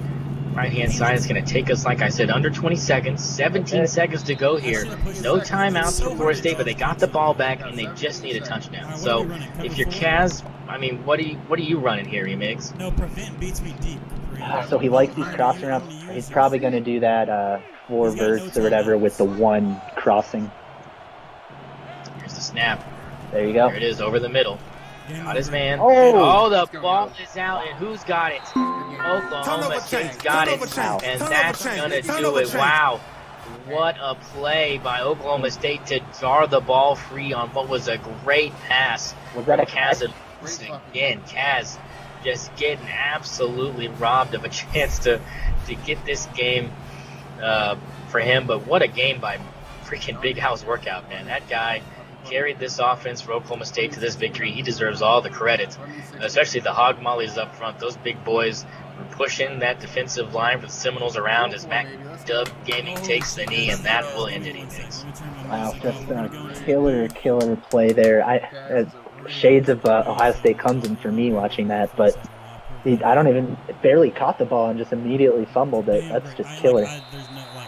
right-hand side. It's going to take us, like I said, under 20 seconds. 17 seconds to go here. No timeouts for Florida State, but they got the ball back, and they just need a touchdown. So if you're Kaz, I mean, what are you running here, Remix? No, prevent beats me deep. So he likes these crossing routes. He's probably going to do that 4 verse or whatever with the 1 crossing. Here's the snap. There you go. There it is, over the middle. Got his man. Oh! The ball is out, and who's got it? Oklahoma State's got it, and that's going to do it. Wow. What a play by Oklahoma State to jar the ball free on what was a great pass. Was that a Kaz? catch? Again, Kaz just getting absolutely robbed of a chance to get this game for him. But what a game by freaking Big House Workout, man. That guy carried this offense for Oklahoma State to this victory. He deserves all the credit, especially the hog mollies up front. Those big boys were pushing that defensive line for the Seminoles around as Mac Dub Gaming takes the knee, and that will end it, he thinks. Wow, just a killer play there. Shades of Ohio State comes in for me watching that, but barely caught the ball and just immediately fumbled it. That's just killer.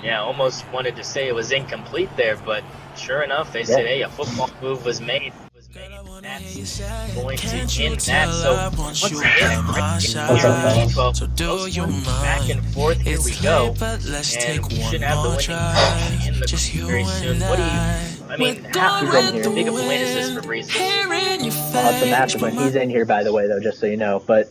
Yeah, almost wanted to say it was incomplete there, but sure enough, they said, hey, a football move was made. That's going to end that. So once again, G12 back and forth. Here we go, and we should have the winning in the very soon. What do you? I mean, how big of a win is this for Breeze? It's a massive win. He's in here, by the way, though, just so you know. But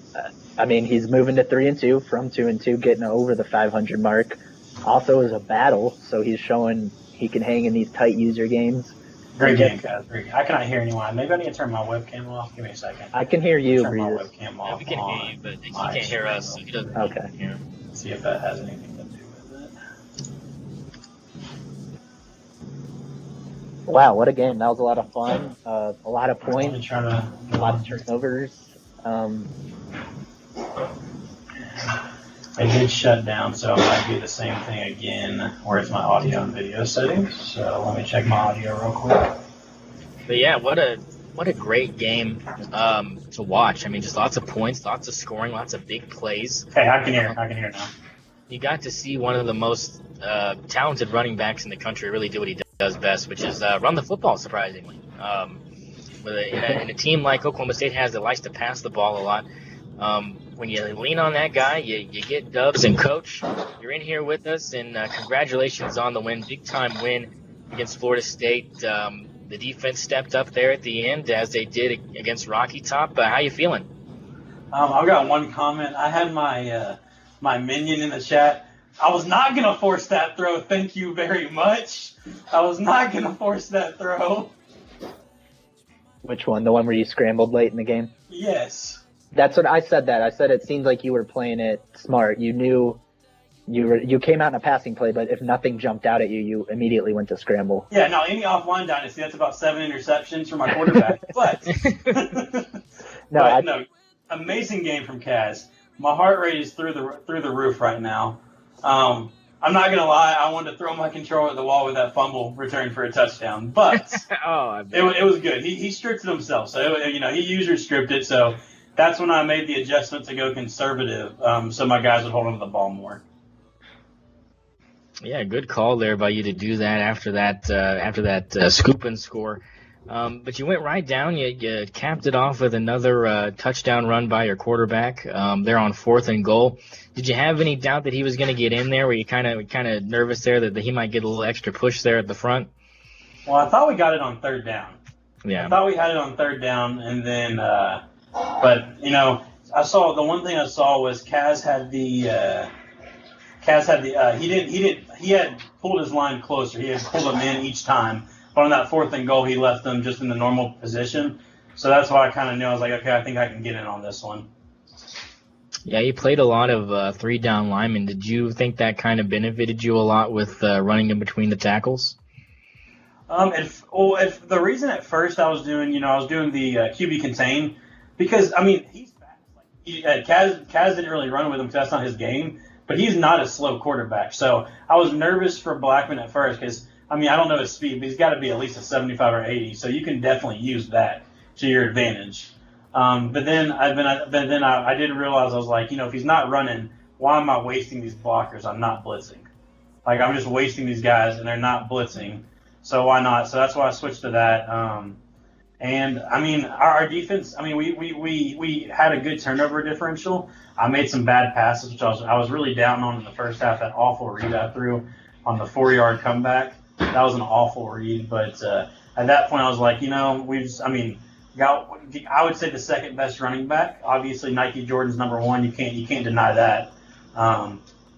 I mean, he's moving to 3-2 from 2-2, getting over the 500 mark. Also, is a battle, so he's showing he can hang in these tight user games. Great game, guys. Great game. I cannot hear anyone. Maybe I need to turn my webcam off. Give me a second. I can hear you, Turn my Breeze. webcam Yeah, off. we can hear you, but he can't hear us. So he doesn't Okay. hear. See if that has anything to do with it. Wow, what a game. That was a lot of fun. A lot of Let me points, try to. a lot of turnovers. I did shut down, so it might be the same thing again. Where's my audio and video settings? So let me check my audio real quick. But yeah, what a great game to watch. I mean, just lots of points, lots of scoring, lots of big plays. Okay, I can hear. I can hear now. You got to see one of the most talented running backs in the country really do what he does best, which is run the football, surprisingly. In a team like Oklahoma State has that likes to pass the ball a lot, when you lean on that guy, you get dubs. And, Coach, you're in here with us, and congratulations on the win. Big-time win against Florida State. The defense stepped up there at the end, as they did against Rocky Top. How you feeling? I've got one comment. I had my my minion in the chat. I was not going to force that throw. Thank you very much. I was not going to force that throw. Which one? The one where you scrambled late in the game? Yes. That's what I said. I said it seemed like you were playing it smart. You knew you came out in a passing play, but if nothing jumped out at you, you immediately went to scramble. Yeah, no, any offline dynasty, that's about 7 interceptions for my quarterback. But no, amazing game from Kaz. My heart rate is through the roof right now. I'm not gonna lie, I wanted to throw my controller at the wall with that fumble return for a touchdown, but it was good. He stripped it himself, so he user stripped it. So that's when I made the adjustment to go conservative, so my guys would hold on to the ball more. Yeah, good call there by you to do that after that scoop and score. But you went right down. You capped it off with another touchdown run by your quarterback. There on 4th and goal. Did you have any doubt that he was going to get in there? Were you kind of nervous there that he might get a little extra push there at the front? Well, I thought we got it on 3rd down. Yeah. I thought we had it on 3rd down, and then, but the one thing I saw was Kaz had pulled his line closer. He had pulled him in each time. But on that 4th and goal, he left them just in the normal position. So that's why I kind of knew. I was like, okay, I think I can get in on this one. Yeah, you played a lot of 3-down linemen. Did you think that kind of benefited you a lot with running in between the tackles? If the reason at first I was doing the QB contain because he's fast. Like Kaz didn't really run with him because that's not his game, but he's not a slow quarterback. So I was nervous for Blackman at first because I don't know his speed, but he's got to be at least a 75 or 80. So you can definitely use that to your advantage. But then I did realize I was like, if he's not running, why am I wasting these blockers? I'm not blitzing. Like I'm just wasting these guys and they're not blitzing. So why not? So that's why I switched to that. And our defense. We had a good turnover differential. I made some bad passes, which I was really down on in the first half. That awful read I threw on the 4-yard comeback. That was an awful read. But at that point, I was like, I would say the second best running back. Obviously, Nike Jordan's number one. You can't deny that.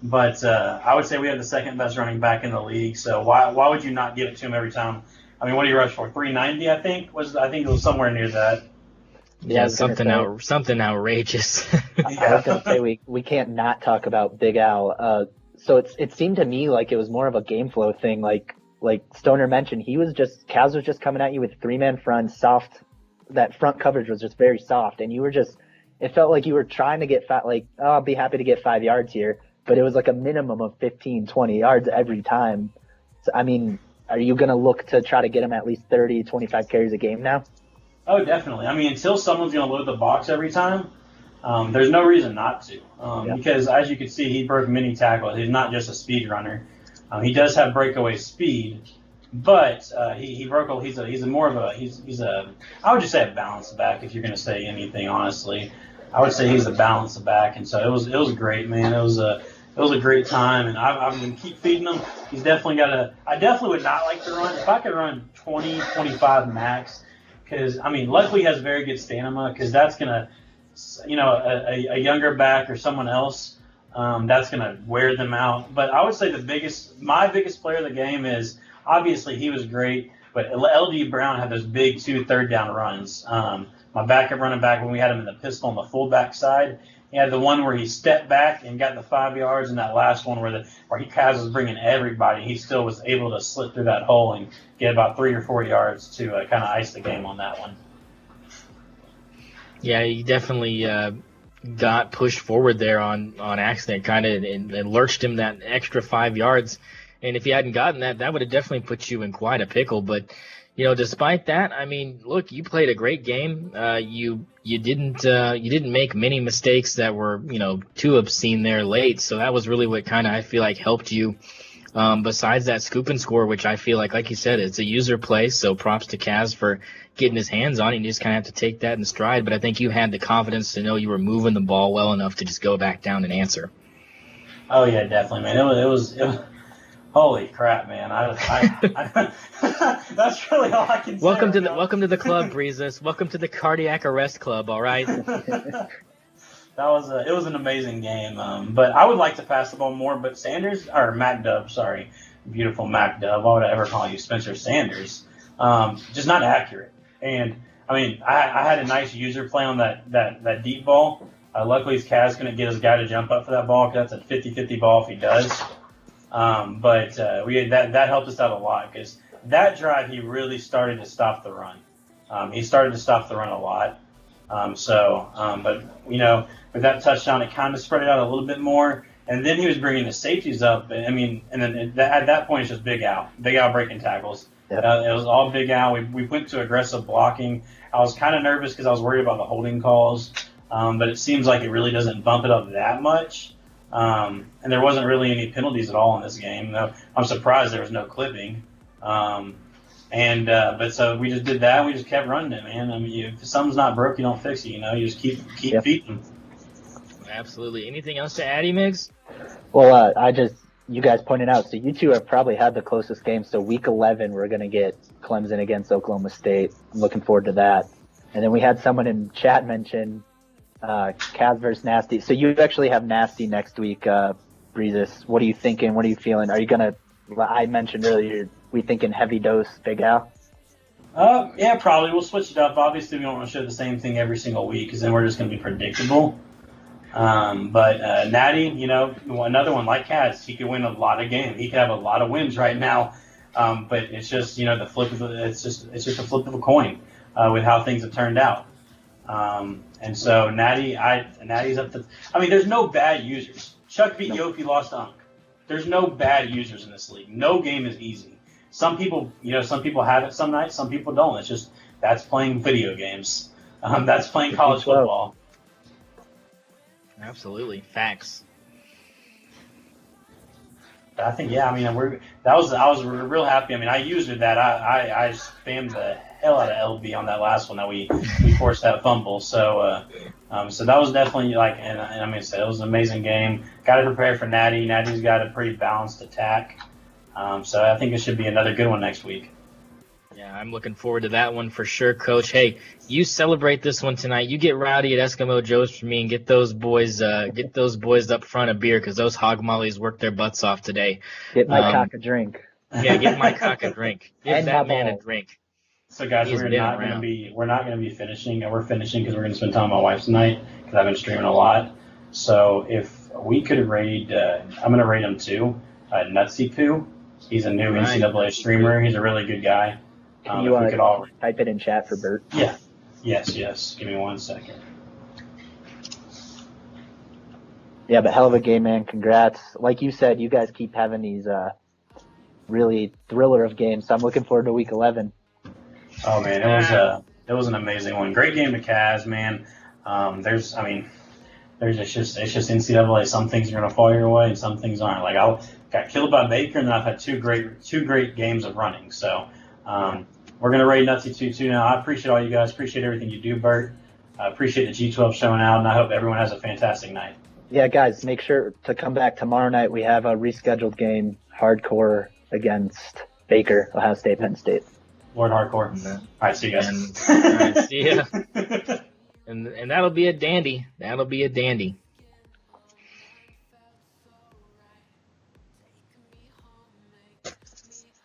But I would say we have the second best running back in the league. So why would you not give it to him every time? What do you rush for? 390, I think it was somewhere near that. Yeah, something outrageous. I was gonna say we can't not talk about Big Al. So it seemed to me like it was more of a game flow thing. Like Stoner mentioned, Kaz was just coming at you with 3-man front, soft. That front coverage was just very soft, and it felt like you were trying to get I'll be happy to get 5 yards here, but it was like a minimum of 15, 20 yards every time. So, are you going to look to try to get him at least 30, 25 carries a game now? Oh, definitely. Until someone's going to load the box every time, there's no reason not to. Because as you can see, he broke many tackles. He's not just a speed runner. He does have breakaway speed, but he's I would just say a balanced back if you're going to say anything, honestly. I would say he's a balanced back, and so it was great, man. It was a great time, and I'm going to keep feeding him. He's definitely I definitely would not like to run. If I could run 20, 25 max, because, luckily he has very good stamina, because that's going to, a younger back or someone else, that's going to wear them out. But I would say my biggest player of the game is, obviously he was great, but LD Brown had those big 2 third-down runs. My backup running back, when we had him in the pistol on the fullback side, he had the one where he stepped back and got the 5 yards, and that last one where Kaz was bringing everybody. He still was able to slip through that hole and get about 3 or 4 yards to kind of ice the game on that one. Yeah, he definitely got pushed forward there on accident, kind of, and lurched him that extra 5 yards. And if he hadn't gotten that would have definitely put you in quite a pickle. But despite that, look, you played a great game. You didn't make many mistakes that were, too obscene there late. So that was really what kind of, I feel like, helped you. Besides that scoop and score, which I feel like you said, it's a user play. So props to Kaz for getting his hands on it. You just kind of have to take that in stride. But I think you had the confidence to know you were moving the ball well enough to just go back down and answer. Oh yeah, definitely, man. It was holy crap, man! That's really all I can say. Welcome to the club, Breezes. Welcome to the cardiac arrest club. All right. It was an amazing game. But I would like to pass the ball more. But Mac Dub, sorry, beautiful Mac Dub. Why would I ever call you Spencer Sanders? Just not accurate. And I had a nice user play on that deep ball. Luckily, Kaz couldn't get his guy to jump up for that ball because that's a 50-50 ball if he does. But that helped us out a lot because that drive he really started to stop the run. He started to stop the run a lot. But with that touchdown, it kind of spread it out a little bit more. And then he was bringing the safeties up. And then at that point, it's just Big Al breaking tackles. Yep. It was all Big Al. We went to aggressive blocking. I was kind of nervous because I was worried about the holding calls. But it seems like it really doesn't bump it up that much. And there wasn't really any penalties at all in this game. No, I'm surprised there was no clipping. But so we just did that. We just kept running it, man. If something's not broke, you don't fix it. You just keep feeding. Absolutely. Anything else to add, Migs? Well, you guys pointed out, so you two have probably had the closest game. So week 11, we're going to get Clemson against Oklahoma State. I'm looking forward to that. And then we had someone in chat mention Kaz versus Nasty. So you actually have Nasty next week, Breezes. What are you thinking? What are you feeling? Are you going to, I mentioned earlier, we thinking heavy dose Big Al? Yeah, probably. We'll switch it up. Obviously, we don't want to show the same thing every single week because then we're just going to be predictable. But Natty, another one like Kaz, he could win a lot of games. He could have a lot of wins right now. But it's just the flip of it's just a flip of a coin with how things have turned out. And so Natty's up to. I mean, there's no bad users. Chuck beat Yoki, lost to Unk. There's no bad users in this league. No game is easy. Some people have it some nights, some people don't. It's just that's playing video games. That's playing college football. Absolutely, facts. I think I was real happy. I mean, I used that. I spammed the hell out of LB on that last one that we forced that fumble. So so that was definitely and I mean, it was an amazing game. Got to prepare for Natty. Natty's got a pretty balanced attack. So I think it should be another good one next week. Yeah, I'm looking forward to that one for sure, Coach. Hey, you celebrate this one tonight. You get rowdy at Eskimo Joe's for me and get those boys up front a beer because those hog mollies worked their butts off today. Get my cock a drink. Yeah, get my cock a drink. Give And that my man a balls. drink. So guys, we're not going to be finishing. We're finishing because we're going to spend time with my wife tonight because I've been streaming a lot. So if we could raid, I'm going to raid him too. Nutsy Poo. He's a new NCAA streamer. He's a really good guy. Can you type it in chat for Bert? Yeah. Yes. Give me 1 second. Yeah, but hell of a game, man. Congrats. Like you said, you guys keep having these really thriller of games. So I'm looking forward to week 11. Oh man, it was an amazing one. Great game to Kaz, man. It's just NCAA. Some things are gonna fall your way, and some things aren't. Like I got killed by Baker, and then I've had two great games of running. So we're gonna raid Nutsy 2 now. I appreciate all you guys. Appreciate everything you do, Bert. I appreciate the G12 showing out, and I hope everyone has a fantastic night. Yeah, guys, make sure to come back tomorrow night. We have a rescheduled game, Hardcore against Baker, Ohio State, Penn State. Lord Hardcore. All right, see you guys. All right, see ya. And that'll be a dandy. That'll be a dandy.